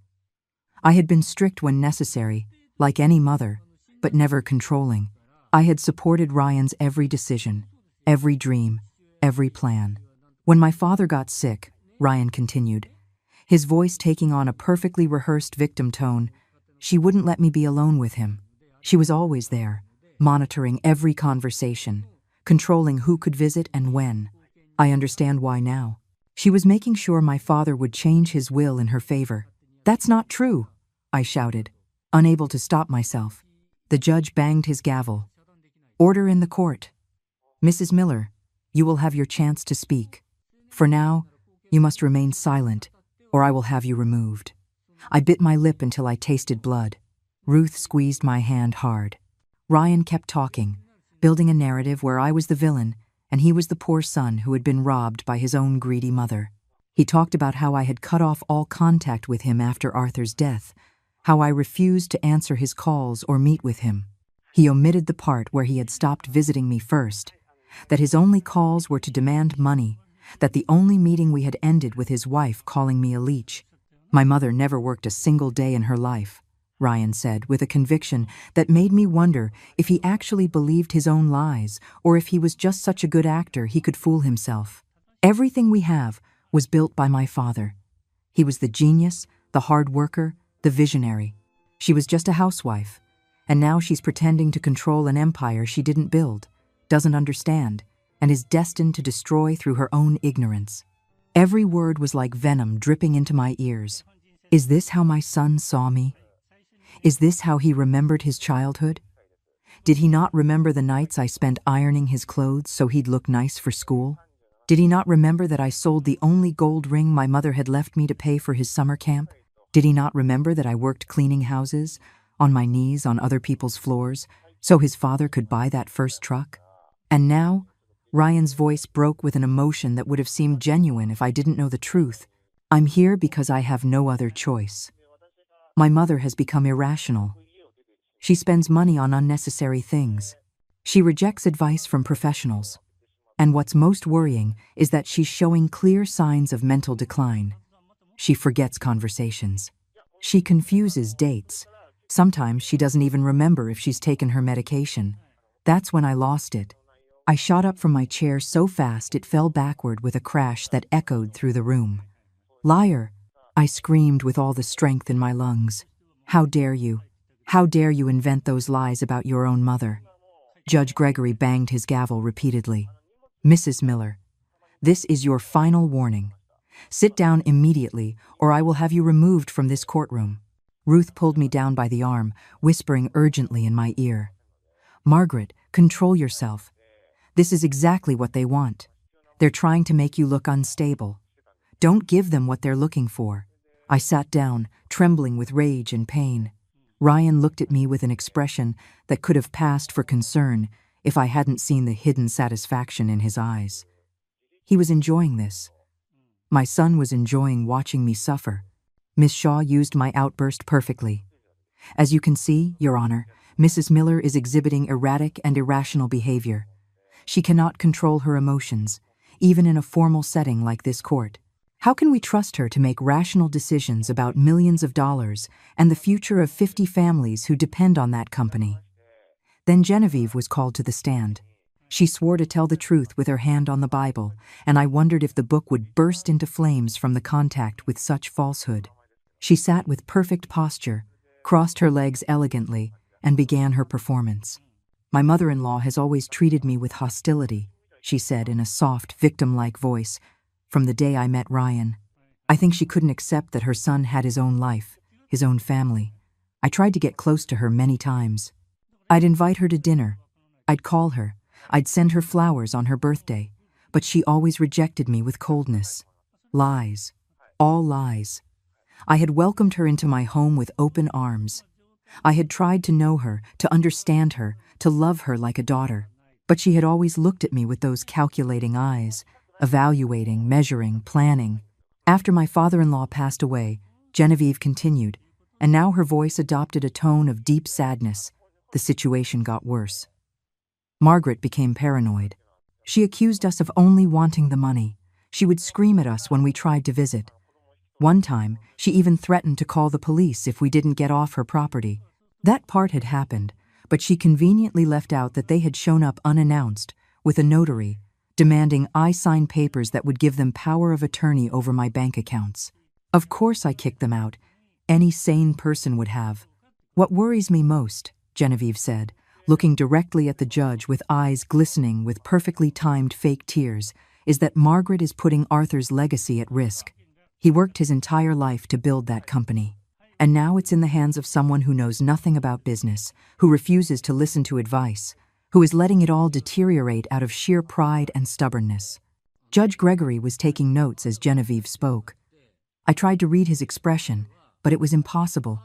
I had been strict when necessary, like any mother, but never controlling. I had supported Ryan's every decision, every dream, every plan. When my father got sick, Ryan continued, his voice taking on a perfectly rehearsed victim tone, she wouldn't let me be alone with him. She was always there, monitoring every conversation, controlling who could visit and when. I understand why now. She was making sure my father would change his will in her favor. That's not true, I shouted, unable to stop myself. The judge banged his gavel. Order in the court. Mrs. Miller, you will have your chance to speak. For now, you must remain silent, or I will have you removed. I bit my lip until I tasted blood. Ruth squeezed my hand hard. Ryan kept talking, building a narrative where I was the villain and he was the poor son who had been robbed by his own greedy mother. He talked about how I had cut off all contact with him after Arthur's death, how I refused to answer his calls or meet with him. He omitted the part where he had stopped visiting me first, that his only calls were to demand money, that the only meeting we had ended with his wife calling me a leech. My mother never worked a single day in her life, Ryan said, with a conviction that made me wonder if he actually believed his own lies or if he was just such a good actor he could fool himself. Everything we have was built by my father. He was the genius, the hard worker, the visionary. She was just a housewife, and now she's pretending to control an empire she didn't build, doesn't understand, and is destined to destroy through her own ignorance. Every word was like venom dripping into my ears. Is this how my son saw me? Is this how he remembered his childhood? Did he not remember the nights I spent ironing his clothes so he'd look nice for school? Did he not remember that I sold the only gold ring my mother had left me to pay for his summer camp? Did he not remember that I worked cleaning houses, on my knees on other people's floors, so his father could buy that first truck? And now, Ryan's voice broke with an emotion that would have seemed genuine if I didn't know the truth. I'm here because I have no other choice. My mother has become irrational. She spends money on unnecessary things. She rejects advice from professionals. And what's most worrying is that she's showing clear signs of mental decline. She forgets conversations. She confuses dates. Sometimes she doesn't even remember if she's taken her medication. That's when I lost it. I shot up from my chair so fast it fell backward with a crash that echoed through the room. Liar! I screamed with all the strength in my lungs. How dare you? How dare you invent those lies about your own mother? Judge Gregory banged his gavel repeatedly. Mrs. Miller, this is your final warning. Sit down immediately, or I will have you removed from this courtroom. Ruth pulled me down by the arm, whispering urgently in my ear. Margaret, control yourself. This is exactly what they want. They're trying to make you look unstable. Don't give them what they're looking for. I sat down, trembling with rage and pain. Ryan looked at me with an expression that could have passed for concern if I hadn't seen the hidden satisfaction in his eyes. He was enjoying this. My son was enjoying watching me suffer. Miss Shaw used my outburst perfectly. As you can see, Your Honor, Mrs. Miller is exhibiting erratic and irrational behavior. She cannot control her emotions, even in a formal setting like this court. How can we trust her to make rational decisions about millions of dollars and the future of 50 families who depend on that company? Then Genevieve was called to the stand. She swore to tell the truth with her hand on the Bible, and I wondered if the book would burst into flames from the contact with such falsehood. She sat with perfect posture, crossed her legs elegantly, and began her performance. My mother-in-law has always treated me with hostility, she said in a soft, victim-like voice, from the day I met Ryan. I think she couldn't accept that her son had his own life, his own family. I tried to get close to her many times. I'd invite her to dinner. I'd call her. I'd send her flowers on her birthday. But she always rejected me with coldness. Lies. All lies. I had welcomed her into my home with open arms. I had tried to know her, to understand her, to love her like a daughter. But she had always looked at me with those calculating eyes, evaluating, measuring, planning. After my father-in-law passed away, Genevieve continued, and now her voice adopted a tone of deep sadness. The situation got worse. Margaret became paranoid. She accused us of only wanting the money. She would scream at us when we tried to visit. One time, she even threatened to call the police if we didn't get off her property. That part had happened, but she conveniently left out that they had shown up unannounced, with a notary, demanding I sign papers that would give them power of attorney over my bank accounts. Of course I kicked them out. Any sane person would have. What worries me most, Genevieve said, looking directly at the judge with eyes glistening with perfectly timed fake tears, is that Margaret is putting Arthur's legacy at risk. He worked his entire life to build that company. And now it's in the hands of someone who knows nothing about business, who refuses to listen to advice, who is letting it all deteriorate out of sheer pride and stubbornness. Judge Gregory was taking notes as Genevieve spoke. I tried to read his expression, but it was impossible.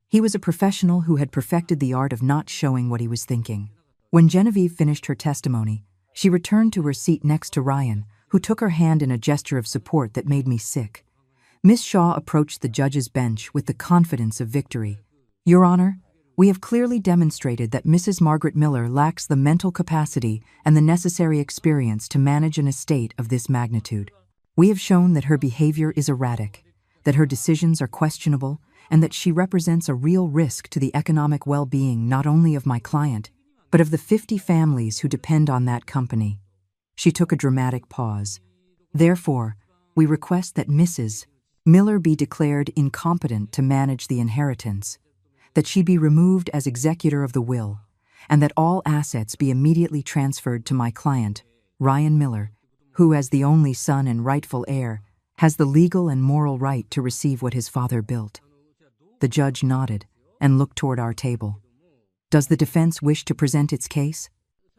He was a professional who had perfected the art of not showing what he was thinking. When Genevieve finished her testimony, she returned to her seat next to Ryan, who took her hand in a gesture of support that made me sick. Miss Shaw approached the judge's bench with the confidence of victory. Your Honor, we have clearly demonstrated that Mrs. Margaret Miller lacks the mental capacity and the necessary experience to manage an estate of this magnitude. We have shown that her behavior is erratic, that her decisions are questionable, and that she represents a real risk to the economic well-being not only of my client, but of the 50 families who depend on that company. She took a dramatic pause. Therefore, we request that Mrs. Miller be declared incompetent to manage the inheritance, that she be removed as executor of the will, and that all assets be immediately transferred to my client, Ryan Miller, who, as the only son and rightful heir, has the legal and moral right to receive what his father built. The judge nodded and looked toward our table. Does the defense wish to present its case?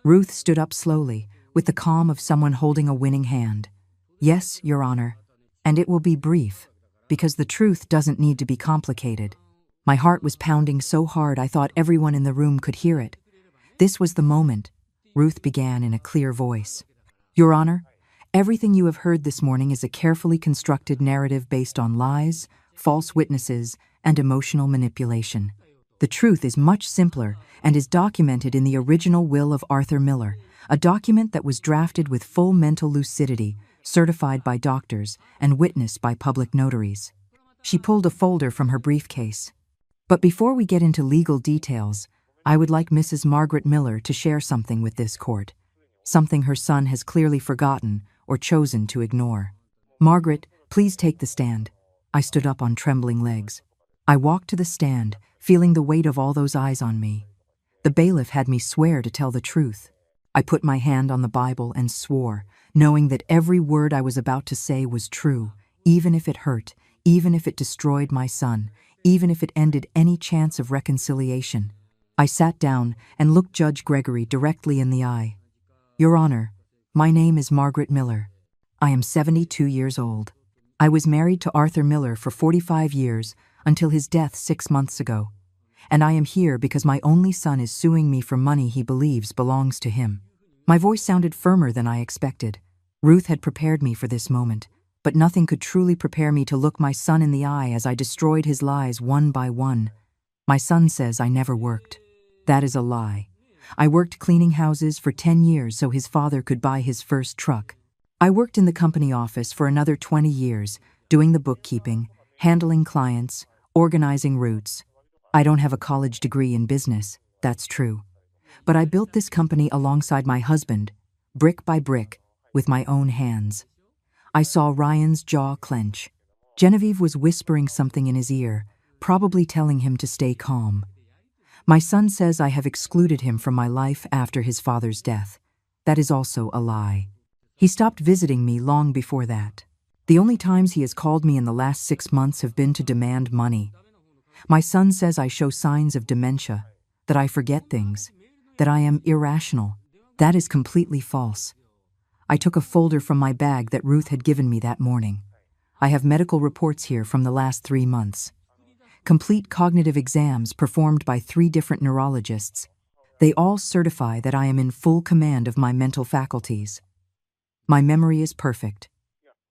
Ruth stood up slowly, with the calm of someone holding a winning hand. Yes, Your Honor, and it will be brief, because the truth doesn't need to be complicated. My heart was pounding so hard I thought everyone in the room could hear it. This was the moment. Ruth began in a clear voice. Your Honor, everything you have heard this morning is a carefully constructed narrative based on lies, false witnesses, and emotional manipulation. The truth is much simpler and is documented in the original will of Arthur Miller, a document that was drafted with full mental lucidity, certified by doctors, and witnessed by public notaries. She pulled a folder from her briefcase. But before we get into legal details, I would like Mrs. Margaret Miller to share something with this court, something her son has clearly forgotten or chosen to ignore. Margaret, please take the stand. I stood up on trembling legs. I walked to the stand, feeling the weight of all those eyes on me. The bailiff had me swear to tell the truth. I put my hand on the Bible and swore, knowing that every word I was about to say was true, even if it hurt, even if it destroyed my son, even if it ended any chance of reconciliation. I sat down and looked Judge Gregory directly in the eye. Your Honor, my name is Margaret Miller. I am 72 years old. I was married to Arthur Miller for 45 years until his death 6 months ago, and I am here because my only son is suing me for money he believes belongs to him. My voice sounded firmer than I expected. Ruth had prepared me for this moment, but nothing could truly prepare me to look my son in the eye as I destroyed his lies one by one. My son says I never worked. That is a lie. I worked cleaning houses for 10 years so his father could buy his first truck. I worked in the company office for another 20 years, doing the bookkeeping, handling clients, organizing routes. I don't have a college degree in business, that's true. But I built this company alongside my husband, brick by brick, with my own hands. I saw Ryan's jaw clench. Genevieve was whispering something in his ear, probably telling him to stay calm. My son says I have excluded him from my life after his father's death. That is also a lie. He stopped visiting me long before that. The only times he has called me in the last 6 months have been to demand money. My son says I show signs of dementia, that I forget things, that I am irrational. That is completely false. I took a folder from my bag that Ruth had given me that morning. I have medical reports here from the last 3 months. Complete cognitive exams performed by 3 different neurologists. They all certify that I am in full command of my mental faculties. My memory is perfect.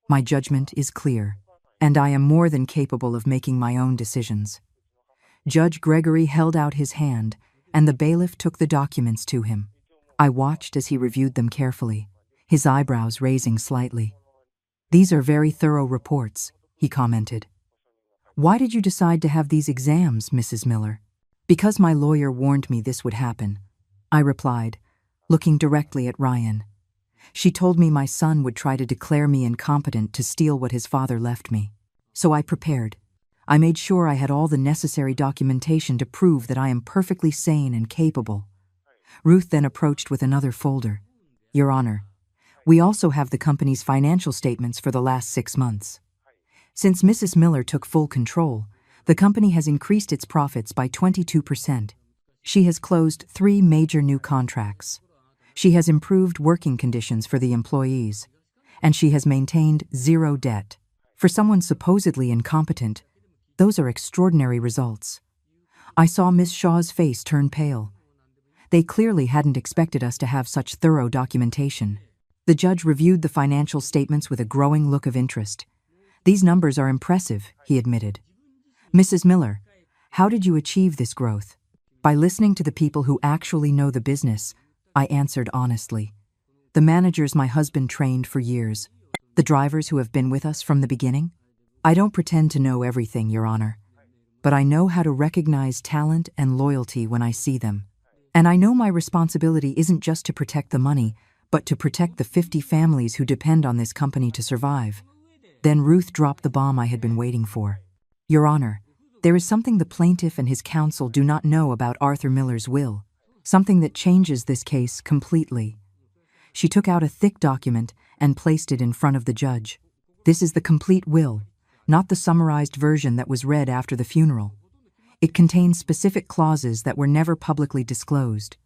My judgment is clear, and I am more than capable of making my own decisions. Judge Gregory held out his hand, and the bailiff took the documents to him. I watched as he reviewed them carefully, his eyebrows raising slightly. These are very thorough reports, he commented. Why did you decide to have these exams, Mrs. Miller? Because my lawyer warned me this would happen, I replied, looking directly at Ryan. She told me my son would try to declare me incompetent to steal what his father left me. So I prepared. I made sure I had all the necessary documentation to prove that I am perfectly sane and capable. Ruth then approached with another folder. Your Honor, we also have the company's financial statements for the last 6 months. Since Mrs. Miller took full control, the company has increased its profits by 22%. She has closed 3 major new contracts. She has improved working conditions for the employees, and she has maintained 0 debt. For someone supposedly incompetent, those are extraordinary results. I saw Miss Shaw's face turn pale. They clearly hadn't expected us to have such thorough documentation. The judge reviewed the financial statements with a growing look of interest. These numbers are impressive, he admitted. Mrs. Miller, how did you achieve this growth? By listening to the people who actually know the business, I answered honestly. The managers my husband trained for years. The drivers who have been with us from the beginning. I don't pretend to know everything, Your Honor. But I know how to recognize talent and loyalty when I see them. And I know my responsibility isn't just to protect the money, but to protect the 50 families who depend on this company to survive. Then Ruth dropped the bomb I had been waiting for. Your Honor, there is something the plaintiff and his counsel do not know about Arthur Miller's will. Something that changes this case completely. She took out a thick document and placed it in front of the judge. This is the complete will, not the summarized version that was read after the funeral. It contains specific clauses that were never publicly disclosed.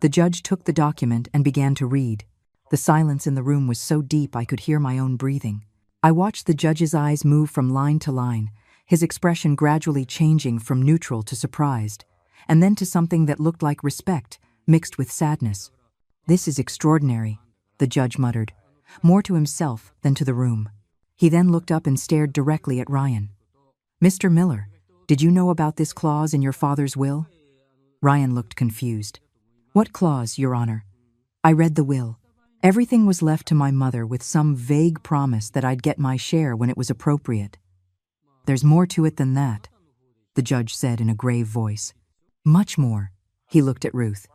The judge took the document and began to read. The silence in the room was so deep I could hear my own breathing. I watched the judge's eyes move from line to line, his expression gradually changing from neutral to surprised, and then to something that looked like respect, mixed with sadness. "This is extraordinary," the judge muttered, more to himself than to the room. He then looked up and stared directly at Ryan. "Mr. Miller, did you know about this clause in your father's will?" Ryan looked confused. "What clause, Your Honor?" "I read the will. Everything was left to my mother with some vague promise that I'd get my share when it was appropriate." "There's more to it than that," the judge said in a grave voice. "Much more." He looked at Ruth.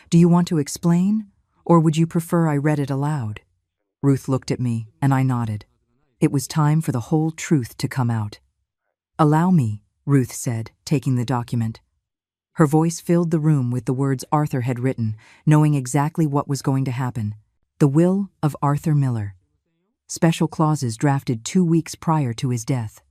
"Do you want to explain, or would you prefer I read it aloud?" Ruth looked at me, and I nodded. It was time for the whole truth to come out. "Allow me," Ruth said, taking the document. Her voice filled the room with the words Arthur had written, knowing exactly what was going to happen. The will of Arthur Miller. Special clauses drafted 2 weeks prior to his death.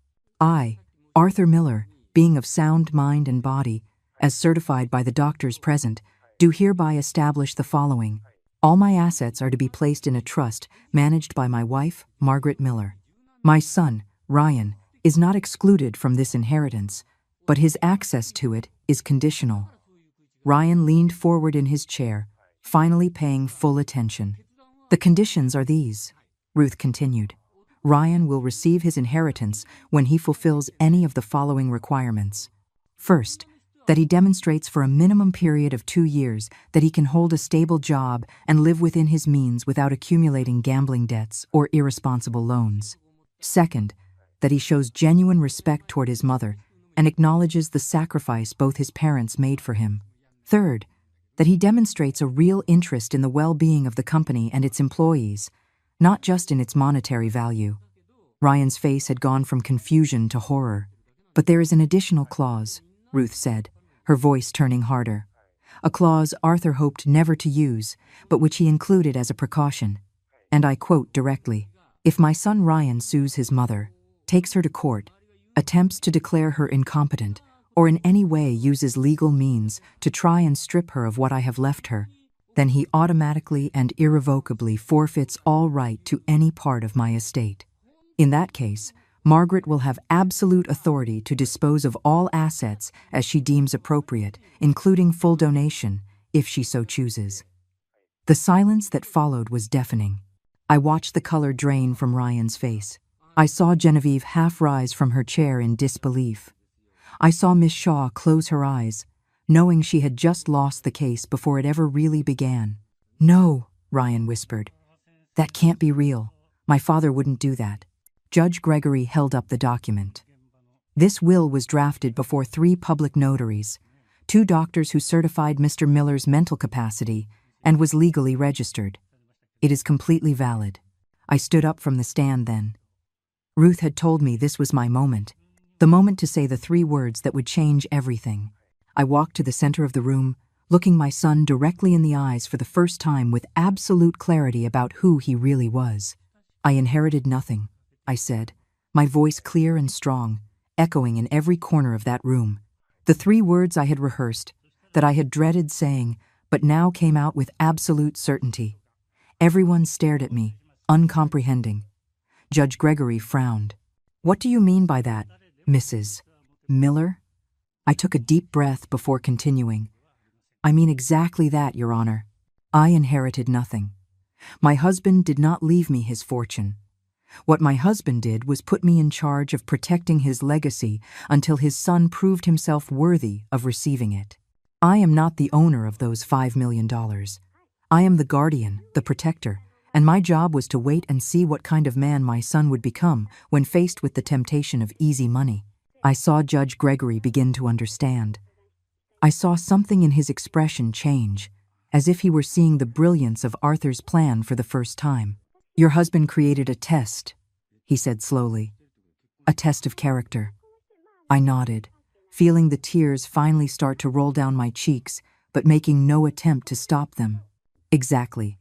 I, Arthur Miller, being of sound mind and body, as certified by the doctors present, do hereby establish the following. All my assets are to be placed in a trust managed by my wife, Margaret Miller. My son, Ryan, is not excluded from this inheritance, but his access to it is conditional. Ryan leaned forward in his chair, finally paying full attention. "The conditions are these," Ruth continued. "Ryan will receive his inheritance when he fulfills any of the following requirements. First, that he demonstrates for a minimum period of 2 years that he can hold a stable job and live within his means without accumulating gambling debts or irresponsible loans. Second, that he shows genuine respect toward his mother and acknowledges the sacrifice both his parents made for him. Third, that he demonstrates a real interest in the well-being of the company and its employees, not just in its monetary value." Ryan's face had gone from confusion to horror. "But there is an additional clause," Ruth said, her voice turning harder. "A clause Arthur hoped never to use, but which he included as a precaution. And I quote directly, 'If my son Ryan sues his mother, takes her to court, attempts to declare her incompetent, or in any way uses legal means to try and strip her of what I have left her, then he automatically and irrevocably forfeits all right to any part of my estate. In that case, Margaret will have absolute authority to dispose of all assets as she deems appropriate, including full donation, if she so chooses." The silence that followed was deafening. I watched the color drain from Ryan's face. I saw Genevieve half rise from her chair in disbelief. I saw Miss Shaw close her eyes, knowing she had just lost the case before it ever really began. "No," Ryan whispered. "That can't be real. My father wouldn't do that." Judge Gregory held up the document. "This will was drafted before 3 public notaries, 2 doctors who certified Mr. Miller's mental capacity, and was legally registered. It is completely valid." I stood up from the stand then. Ruth had told me this was my moment. The moment to say the 3 words that would change everything. I walked to the center of the room, looking my son directly in the eyes for the first time with absolute clarity about who he really was. "I inherited nothing," I said, my voice clear and strong, echoing in every corner of that room. The 3 words I had rehearsed, that I had dreaded saying, but now came out with absolute certainty. Everyone stared at me, uncomprehending. Judge Gregory frowned. "What do you mean by that, Mrs. Miller?" I took a deep breath before continuing. "I mean exactly that, Your Honor. I inherited nothing. My husband did not leave me his fortune. What my husband did was put me in charge of protecting his legacy until his son proved himself worthy of receiving it. I am not the owner of those $5 million. I am the guardian, the protector, and my job was to wait and see what kind of man my son would become when faced with the temptation of easy money." I saw Judge Gregory begin to understand. I saw something in his expression change, as if he were seeing the brilliance of Arthur's plan for the first time. "Your husband created a test," he said slowly. "A test of character." I nodded, feeling the tears finally start to roll down my cheeks, but making no attempt to stop them. "Exactly.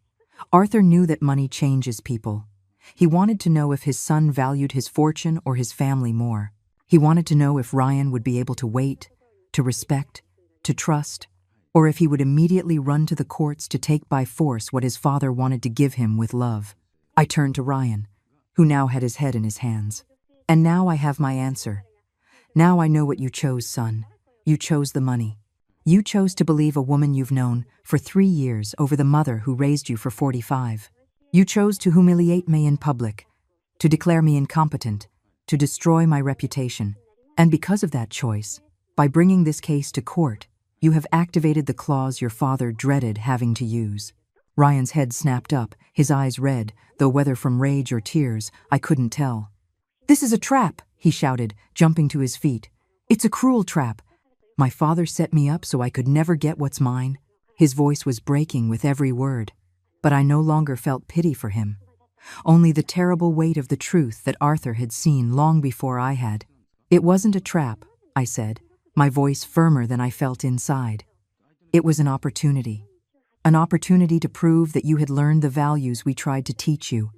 Arthur knew that money changes people. He wanted to know if his son valued his fortune or his family more. He wanted to know if Ryan would be able to wait, to respect, to trust, or if he would immediately run to the courts to take by force what his father wanted to give him with love. I turned to Ryan, who now had his head in his hands. And now I have my answer. Now I know what you chose, son. You chose the money. You chose to believe a woman you've known for 3 years over the mother who raised you for 45. You chose to humiliate me in public, to declare me incompetent, to destroy my reputation. And because of that choice, by bringing this case to court, you have activated the clause your father dreaded having to use. Ryan's head snapped up, his eyes red, though whether from rage or tears, I couldn't tell. "This is a trap," he shouted, jumping to his feet. "It's a cruel trap. My father set me up so I could never get what's mine." His voice was breaking with every word, but I no longer felt pity for him. Only the terrible weight of the truth that Arthur had seen long before I had. "It wasn't a trap," I said, my voice firmer than I felt inside. "It was an opportunity. An opportunity to prove that you had learned the values we tried to teach you.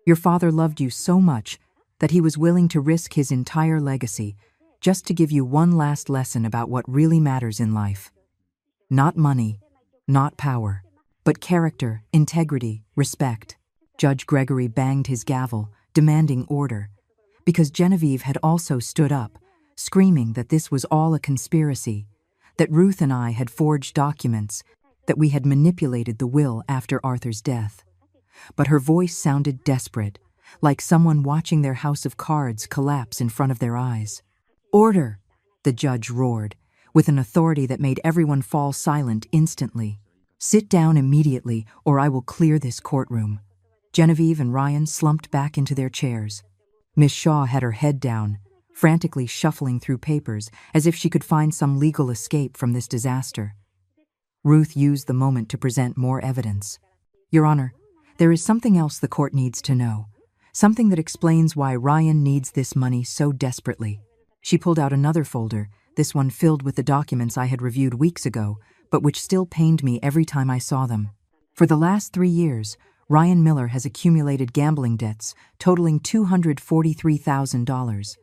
Your father loved you so much that he was willing to risk his entire legacy just to give you one last lesson about what really matters in life. Not money, not power, but character, integrity, respect." Judge Gregory banged his gavel, demanding order, because Genevieve had also stood up, screaming that this was all a conspiracy, that Ruth and I had forged documents, that we had manipulated the will after Arthur's death. But her voice sounded desperate, like someone watching their house of cards collapse in front of their eyes. "Order!" the judge roared, with an authority that made everyone fall silent instantly. "Sit down immediately, or I will clear this courtroom." Genevieve and Ryan slumped back into their chairs. Miss Shaw had her head down, frantically shuffling through papers as if she could find some legal escape from this disaster. Ruth used the moment to present more evidence. "Your Honor, there is something else the court needs to know. Something that explains why Ryan needs this money so desperately." She pulled out another folder, this one filled with the documents I had reviewed weeks ago, but which still pained me every time I saw them. For the last 3 years, Ryan Miller has accumulated gambling debts totaling $243,000.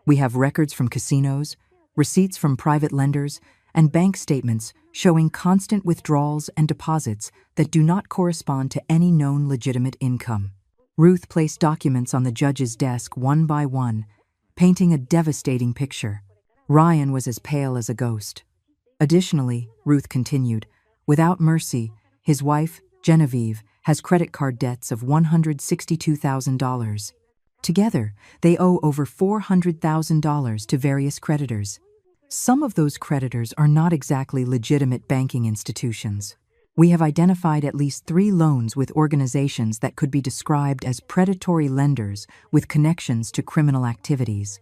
We have records from casinos, receipts from private lenders, and bank statements showing constant withdrawals and deposits that do not correspond to any known legitimate income. Ruth placed documents on the judge's desk one by one, painting a devastating picture. Ryan was as pale as a ghost. Additionally, Ruth continued, without mercy, his wife, Genevieve, has credit card debts of $162,000. Together, they owe over $400,000 to various creditors. Some of those creditors are not exactly legitimate banking institutions. We have identified at least 3 loans with organizations that could be described as predatory lenders with connections to criminal activities.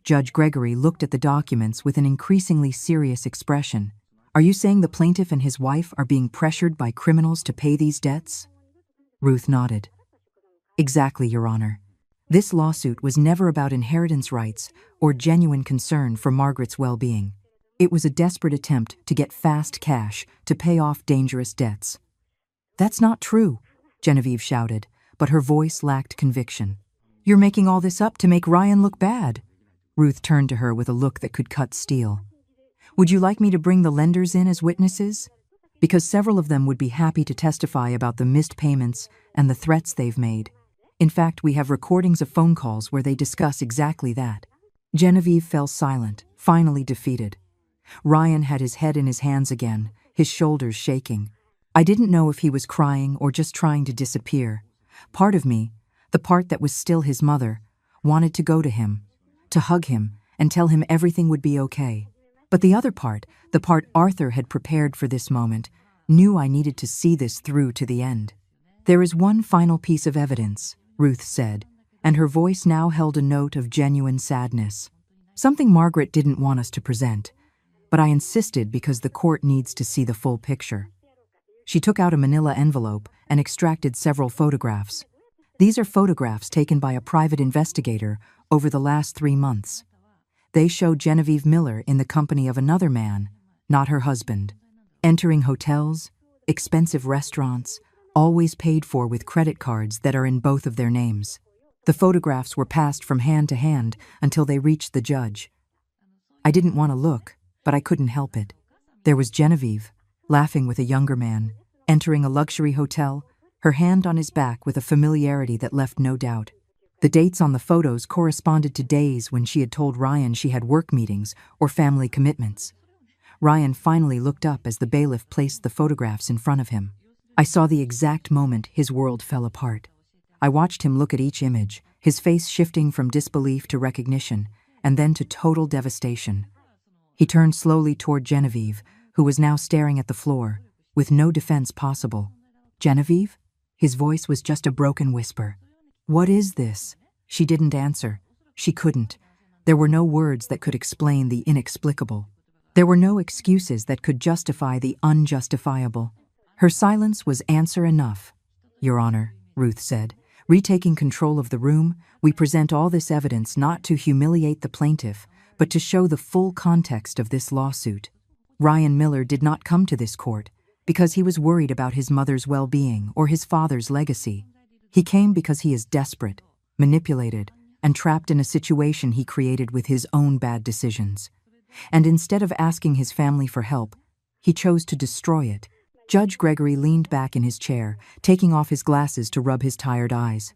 Judge Gregory looked at the documents with an increasingly serious expression. "Are you saying the plaintiff and his wife are being pressured by criminals to pay these debts?" Ruth nodded. "Exactly, Your Honor. This lawsuit was never about inheritance rights or genuine concern for Margaret's well-being. It was a desperate attempt to get fast cash to pay off dangerous debts." "That's not true," Genevieve shouted, but her voice lacked conviction. "You're making all this up to make Ryan look bad." Ruth turned to her with a look that could cut steel. "Would you like me to bring the lenders in as witnesses? Because several of them would be happy to testify about the missed payments and the threats they've made. In fact, we have recordings of phone calls where they discuss exactly that." Genevieve fell silent, finally defeated. Ryan had his head in his hands again, his shoulders shaking. I didn't know if he was crying or just trying to disappear. Part of me, the part that was still his mother, wanted to go to him, to hug him and tell him everything would be okay. But the other part, the part Arthur had prepared for this moment, knew I needed to see this through to the end. "There is one final piece of evidence," Ruth said, and her voice now held a note of genuine sadness. "Something Margaret didn't want us to present, but I insisted because the court needs to see the full picture." She took out a manila envelope and extracted several photographs. These are photographs taken by a private investigator over the last 3 months. They show Genevieve Miller in the company of another man, not her husband, entering hotels, expensive restaurants, always paid for with credit cards that are in both of their names. The photographs were passed from hand to hand until they reached the judge. I didn't want to look, but I couldn't help it. There was Genevieve, laughing with a younger man, entering a luxury hotel, her hand on his back with a familiarity that left no doubt. The dates on the photos corresponded to days when she had told Ryan she had work meetings or family commitments. Ryan finally looked up as the bailiff placed the photographs in front of him. I saw the exact moment his world fell apart. I watched him look at each image, his face shifting from disbelief to recognition, and then to total devastation. He turned slowly toward Genevieve, who was now staring at the floor, with no defense possible. "Genevieve?" His voice was just a broken whisper. "What is this?" She didn't answer. She couldn't. There were no words that could explain the inexplicable. There were no excuses that could justify the unjustifiable. Her silence was answer enough. "Your Honor," Ruth said, retaking control of the room, "we present all this evidence not to humiliate the plaintiff, but to show the full context of this lawsuit. Ryan Miller did not come to this court because he was worried about his mother's well-being or his father's legacy. He came because he is desperate, manipulated, and trapped in a situation he created with his own bad decisions. And instead of asking his family for help, he chose to destroy it." Judge Gregory leaned back in his chair, taking off his glasses to rub his tired eyes.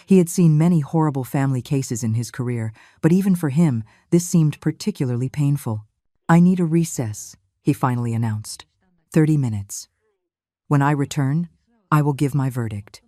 He had seen many horrible family cases in his career, but even for him, this seemed particularly painful. "I need a recess," he finally announced. 30 minutes. When I return, I will give my verdict."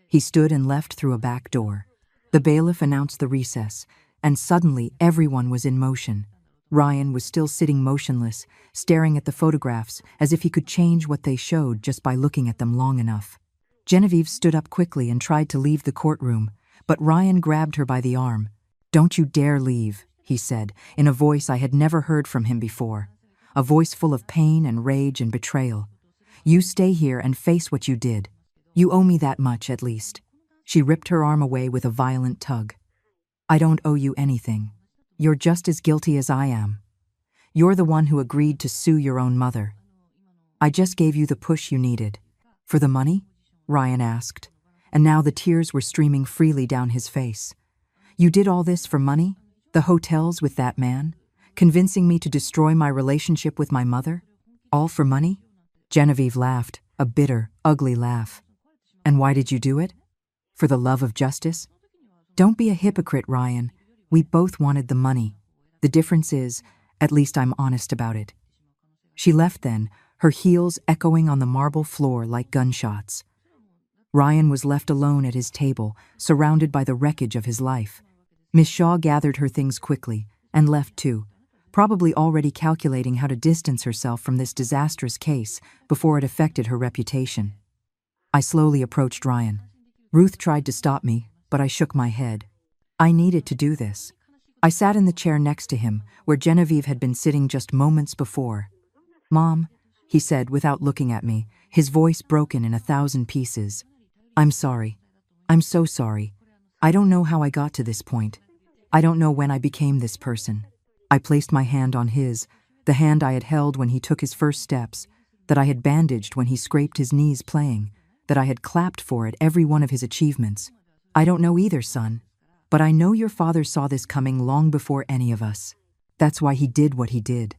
He stood and left through a back door. The bailiff announced the recess, and suddenly everyone was in motion. Ryan was still sitting motionless, staring at the photographs as if he could change what they showed just by looking at them long enough. Genevieve stood up quickly and tried to leave the courtroom, but Ryan grabbed her by the arm. "Don't you dare leave," he said, in a voice I had never heard from him before, a voice full of pain and rage and betrayal. "You stay here and face what you did. You owe me that much, at least." She ripped her arm away with a violent tug. "I don't owe you anything. You're just as guilty as I am. You're the one who agreed to sue your own mother. I just gave you the push you needed." "For the money?" Ryan asked, and now the tears were streaming freely down his face. "You did all this for money? The hotels with that man? Convincing me to destroy my relationship with my mother? All for money?" Genevieve laughed, a bitter, ugly laugh. "And why did you do it? For the love of justice?" "Don't be a hypocrite, Ryan. We both wanted the money. The difference is, at least I'm honest about it." She left then, her heels echoing on the marble floor like gunshots. Ryan was left alone at his table, surrounded by the wreckage of his life. Miss Shaw gathered her things quickly, and left too, probably already calculating how to distance herself from this disastrous case before it affected her reputation. I slowly approached Ryan. Ruth tried to stop me, but I shook my head. I needed to do this. I sat in the chair next to him, where Genevieve had been sitting just moments before. "Mom," he said without looking at me, his voice broken in 1,000 pieces. "I'm sorry. I'm so sorry. I don't know how I got to this point. I don't know when I became this person." I placed my hand on his, the hand I had held when he took his first steps, that I had bandaged when he scraped his knees playing, that I had clapped for at every one of his achievements. "I don't know either, son. But I know your father saw this coming long before any of us. That's why he did what he did.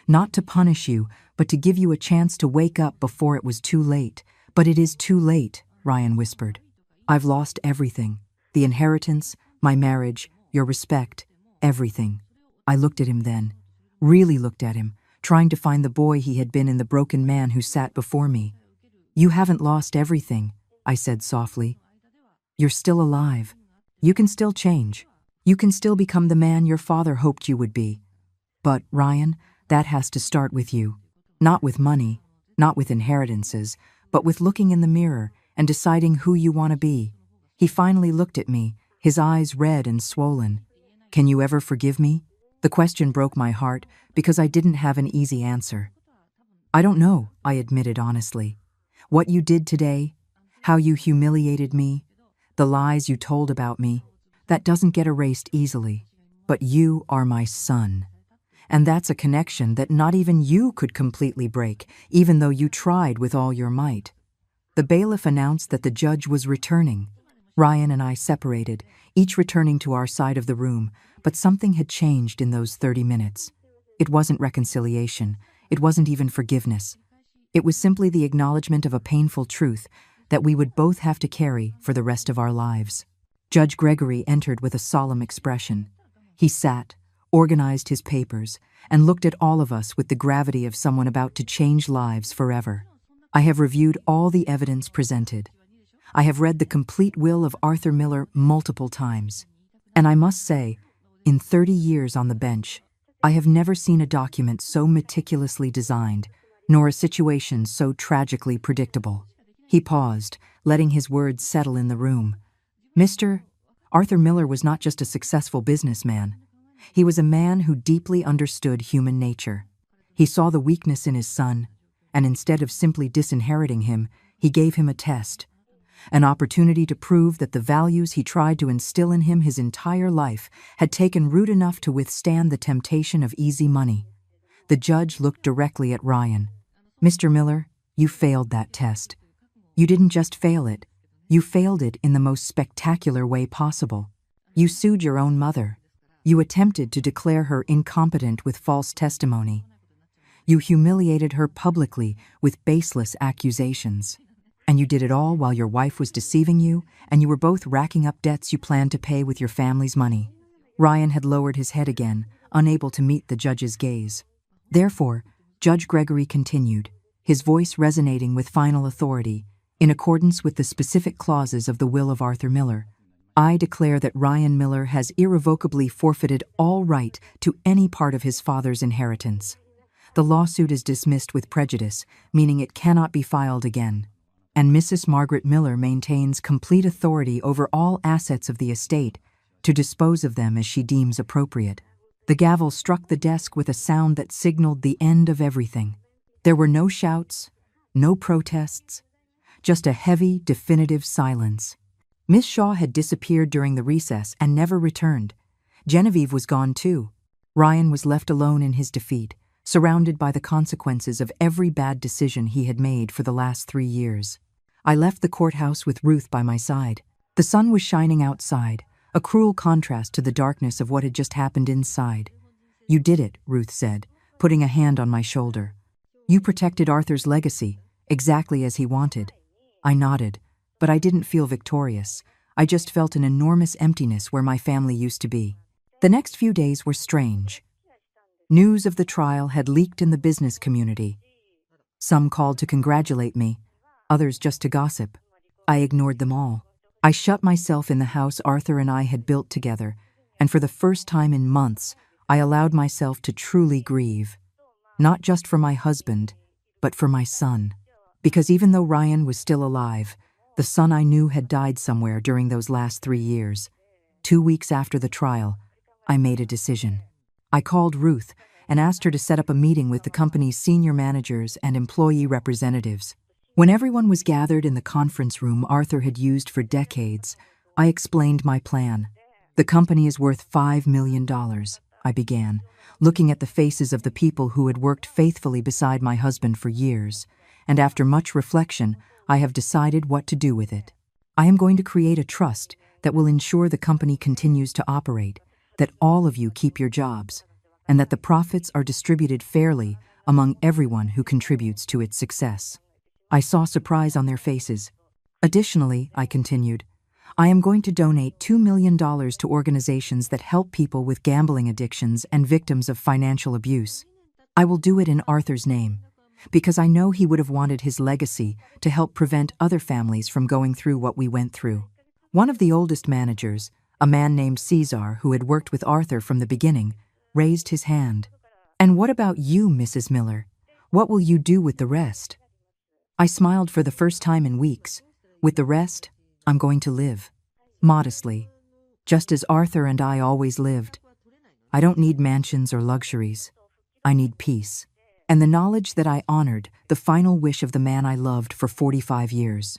Not to punish you, but to give you a chance to wake up before it was too late. But it is too late," Ryan whispered. "I've lost everything. The inheritance, my marriage, your respect, everything." I looked at him then, really looked at him, trying to find the boy he had been in the broken man who sat before me. "You haven't lost everything," I said softly. "You're still alive. You can still change. You can still become the man your father hoped you would be. But, Ryan, that has to start with you. Not with money, not with inheritances, but with looking in the mirror and deciding who you want to be." He finally looked at me, his eyes red and swollen. "Can you ever forgive me?" The question broke my heart because I didn't have an easy answer. "I don't know," I admitted honestly. "What you did today, how you humiliated me, the lies you told about me, that doesn't get erased easily. But you are my son. And that's a connection that not even you could completely break, even though you tried with all your might." The bailiff announced that the judge was returning. Ryan and I separated, each returning to our side of the room, but something had changed in those 30 minutes. It wasn't reconciliation. It wasn't even forgiveness. It was simply the acknowledgement of a painful truth that we would both have to carry for the rest of our lives. Judge Gregory entered with a solemn expression. He sat, organized his papers, and looked at all of us with the gravity of someone about to change lives forever. I have reviewed all the evidence presented. I have read the complete will of Arthur Miller multiple times. And I must say, in 30 years on the bench, I have never seen a document so meticulously designed, nor a situation so tragically predictable. He paused, letting his words settle in the room. Arthur Miller was not just a successful businessman. He was a man who deeply understood human nature. He saw the weakness in his son, and instead of simply disinheriting him, he gave him a test, an opportunity to prove that the values he tried to instill in him his entire life had taken root enough to withstand the temptation of easy money. The judge looked directly at Ryan. "Mr. Miller, you failed that test. You didn't just fail it. You failed it in the most spectacular way possible. You sued your own mother. You attempted to declare her incompetent with false testimony. You humiliated her publicly with baseless accusations. And you did it all while your wife was deceiving you, and you were both racking up debts you planned to pay with your family's money." Ryan had lowered his head again, unable to meet the judge's gaze. Therefore, Judge Gregory continued, his voice resonating with final authority, in accordance with the specific clauses of the will of Arthur Miller. "I declare that Ryan Miller has irrevocably forfeited all right to any part of his father's inheritance. The lawsuit is dismissed with prejudice, meaning it cannot be filed again. And Mrs. Margaret Miller maintains complete authority over all assets of the estate to dispose of them as she deems appropriate." The gavel struck the desk with a sound that signaled the end of everything. There were no shouts, no protests, just a heavy, definitive silence. Miss Shaw had disappeared during the recess and never returned. Genevieve was gone too. Ryan was left alone in his defeat, surrounded by the consequences of every bad decision he had made for the last 3 years. I left the courthouse with Ruth by my side. The sun was shining outside, a cruel contrast to the darkness of what had just happened inside. "You did it," Ruth said, putting a hand on my shoulder. "You protected Arthur's legacy, exactly as he wanted." I nodded, but I didn't feel victorious. I just felt an enormous emptiness where my family used to be. The next few days were strange. News of the trial had leaked in the business community. Some called to congratulate me, others just to gossip. I ignored them all. I shut myself in the house Arthur and I had built together, and for the first time in months, I allowed myself to truly grieve. Not just for my husband, but for my son. Because even though Ryan was still alive, the son I knew had died somewhere during those last 3 years. 2 weeks after the trial, I made a decision. I called Ruth and asked her to set up a meeting with the company's senior managers and employee representatives. When everyone was gathered in the conference room Arthur had used for decades, I explained my plan. "The company is worth $5 million, I began, looking at the faces of the people who had worked faithfully beside my husband for years, and after much reflection, I have decided what to do with it. I am going to create a trust that will ensure the company continues to operate, that all of you keep your jobs, and that the profits are distributed fairly among everyone who contributes to its success." I saw surprise on their faces. "Additionally," I continued, "I am going to donate $2 million to organizations that help people with gambling addictions and victims of financial abuse. I will do it in Arthur's name, because I know he would have wanted his legacy to help prevent other families from going through what we went through." One of the oldest managers, a man named Caesar who had worked with Arthur from the beginning, raised his hand. "And what about you, Mrs. Miller? What will you do with the rest?" I smiled for the first time in weeks. "With the rest, I'm going to live. Modestly. Just as Arthur and I always lived. I don't need mansions or luxuries. I need peace. And the knowledge that I honored the final wish of the man I loved for 45 years.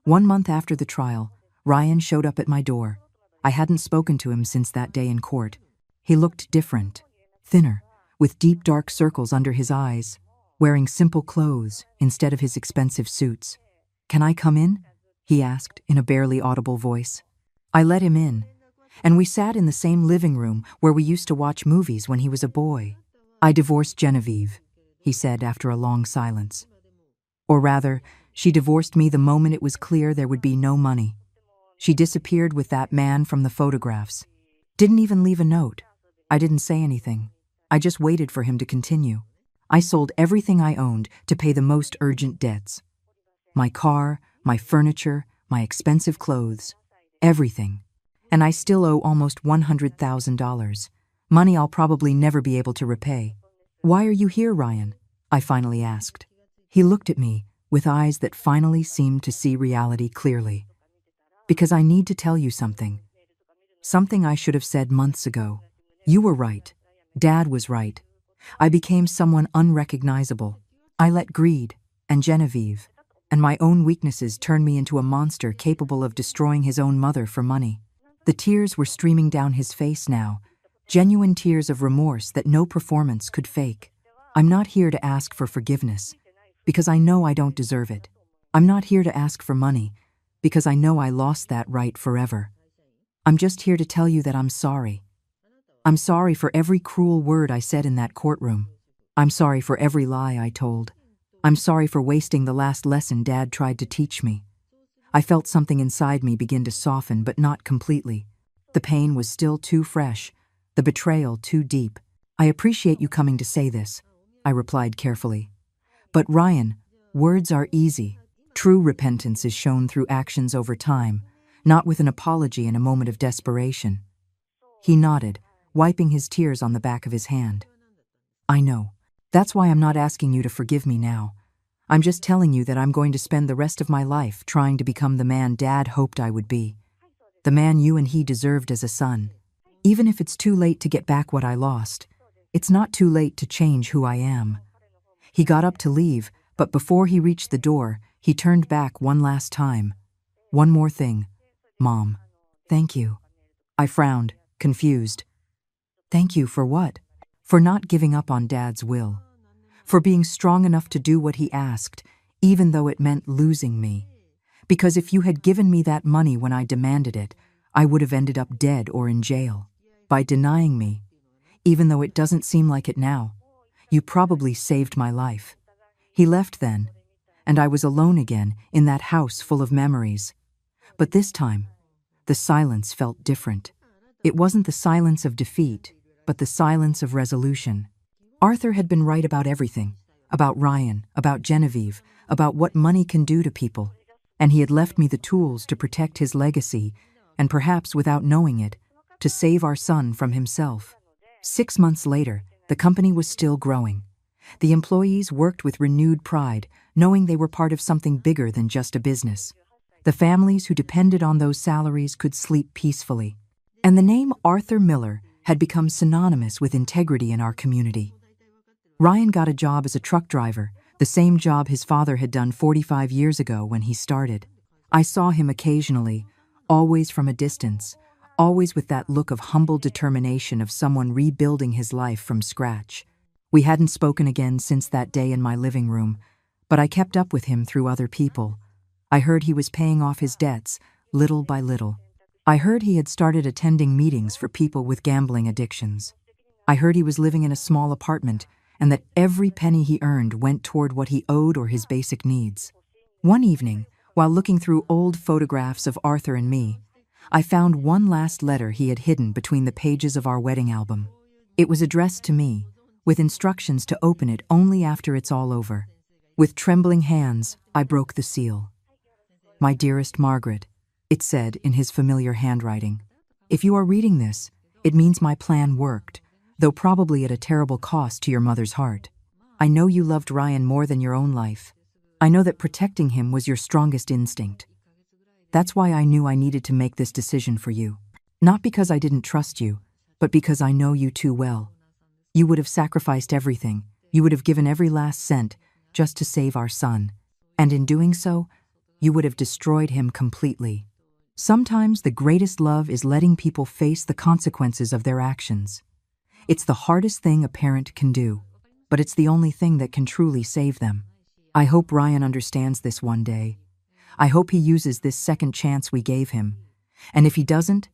1 month after the trial, Ryan showed up at my door. I hadn't spoken to him since that day in court. He looked different, thinner, with deep dark circles under his eyes, wearing simple clothes instead of his expensive suits. "Can I come in?" he asked in a barely audible voice. I let him in, and we sat in the same living room where we used to watch movies when he was a boy. "I divorced Genevieve," he said after a long silence. "Or rather, she divorced me the moment it was clear there would be no money. She disappeared with that man from the photographs. Didn't even leave a note. I didn't say anything. I just waited for him to continue. I sold everything I owned to pay the most urgent debts. My car, my furniture, my expensive clothes, everything. And I still owe almost $100,000, money I'll probably never be able to repay." "Why are you here, Ryan?" I finally asked. He looked at me with eyes that finally seemed to see reality clearly. "Because I need to tell you something. Something I should have said months ago. You were right. Dad was right. I became someone unrecognizable. I let greed, and Genevieve, and my own weaknesses turn me into a monster capable of destroying his own mother for money." The tears were streaming down his face now, genuine tears of remorse that no performance could fake. "I'm not here to ask for forgiveness, because I know I don't deserve it. I'm not here to ask for money, because I know I lost that right forever. I'm just here to tell you that I'm sorry. I'm sorry for every cruel word I said in that courtroom. I'm sorry for every lie I told. I'm sorry for wasting the last lesson Dad tried to teach me." I felt something inside me begin to soften, but not completely. The pain was still too fresh, the betrayal too deep. "I appreciate you coming to say this," I replied carefully. "But Ryan, words are easy. True repentance is shown through actions over time, not with an apology in a moment of desperation." He nodded, wiping his tears on the back of his hand. "I know. That's why I'm not asking you to forgive me now. I'm just telling you that I'm going to spend the rest of my life trying to become the man Dad hoped I would be. The man you and he deserved as a son. Even if it's too late to get back what I lost, it's not too late to change who I am." He got up to leave, but before he reached the door, he turned back one last time. "One more thing, Mom." "Thank you." I frowned, confused. "Thank you for what?" "For not giving up on Dad's will. For being strong enough to do what he asked, even though it meant losing me. Because if you had given me that money when I demanded it, I would have ended up dead or in jail. By denying me, even though it doesn't seem like it now, you probably saved my life." He left then, and I was alone again in that house full of memories. But this time, the silence felt different. It wasn't the silence of defeat, but the silence of resolution. Arthur had been right about everything, about Ryan, about Genevieve, about what money can do to people, and he had left me the tools to protect his legacy, and perhaps without knowing it, to save our son from himself. 6 months later, the company was still growing. The employees worked with renewed pride, knowing they were part of something bigger than just a business. The families who depended on those salaries could sleep peacefully. And the name Arthur Miller had become synonymous with integrity in our community. Ryan got a job as a truck driver, the same job his father had done 45 years ago when he started. I saw him occasionally, always from a distance, always with that look of humble determination of someone rebuilding his life from scratch. We hadn't spoken again since that day in my living room, but I kept up with him through other people. I heard he was paying off his debts, little by little. I heard he had started attending meetings for people with gambling addictions. I heard he was living in a small apartment, and that every penny he earned went toward what he owed or his basic needs. One evening, while looking through old photographs of Arthur and me, I found one last letter he had hidden between the pages of our wedding album. It was addressed to me, with instructions to open it only after it's all over. With trembling hands, I broke the seal. "My dearest Margaret," it said in his familiar handwriting. "If you are reading this, it means my plan worked, though probably at a terrible cost to your mother's heart. I know you loved Ryan more than your own life. I know that protecting him was your strongest instinct. That's why I knew I needed to make this decision for you. Not because I didn't trust you, but because I know you too well. You would have sacrificed everything, you would have given every last cent just to save our son. And in doing so, you would have destroyed him completely. Sometimes the greatest love is letting people face the consequences of their actions. It's the hardest thing a parent can do, but it's the only thing that can truly save them. I hope Ryan understands this one day. I hope he uses this second chance we gave him. And if he doesn't,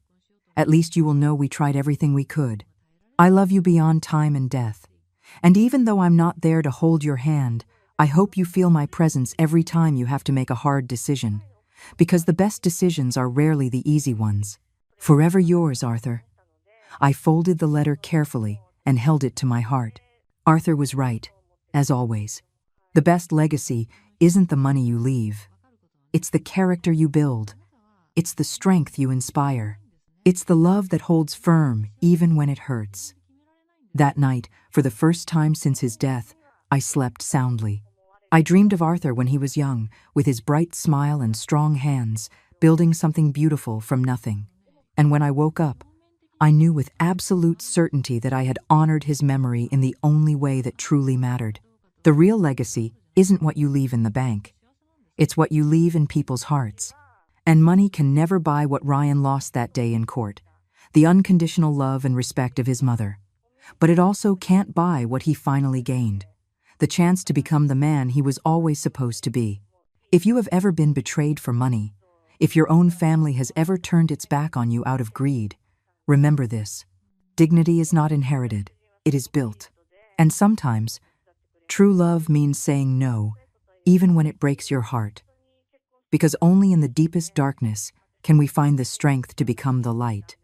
at least you will know we tried everything we could. I love you beyond time and death. And even though I'm not there to hold your hand, I hope you feel my presence every time you have to make a hard decision. Because the best decisions are rarely the easy ones. Forever yours, Arthur. I folded the letter carefully and held it to my heart. Arthur was right, as always. The best legacy isn't the money you leave. It's the character you build. It's the strength you inspire. It's the love that holds firm even when it hurts. That night, for the first time since his death, I slept soundly. I dreamed of Arthur when he was young, with his bright smile and strong hands, building something beautiful from nothing. And when I woke up, I knew with absolute certainty that I had honored his memory in the only way that truly mattered. The real legacy isn't what you leave in the bank. It's what you leave in people's hearts. And money can never buy what Ryan lost that day in court, the unconditional love and respect of his mother. But it also can't buy what he finally gained, the chance to become the man he was always supposed to be. If you have ever been betrayed for money, if your own family has ever turned its back on you out of greed, remember this: dignity is not inherited, it is built. And sometimes, true love means saying no, even when it breaks your heart. Because only in the deepest darkness can we find the strength to become the light.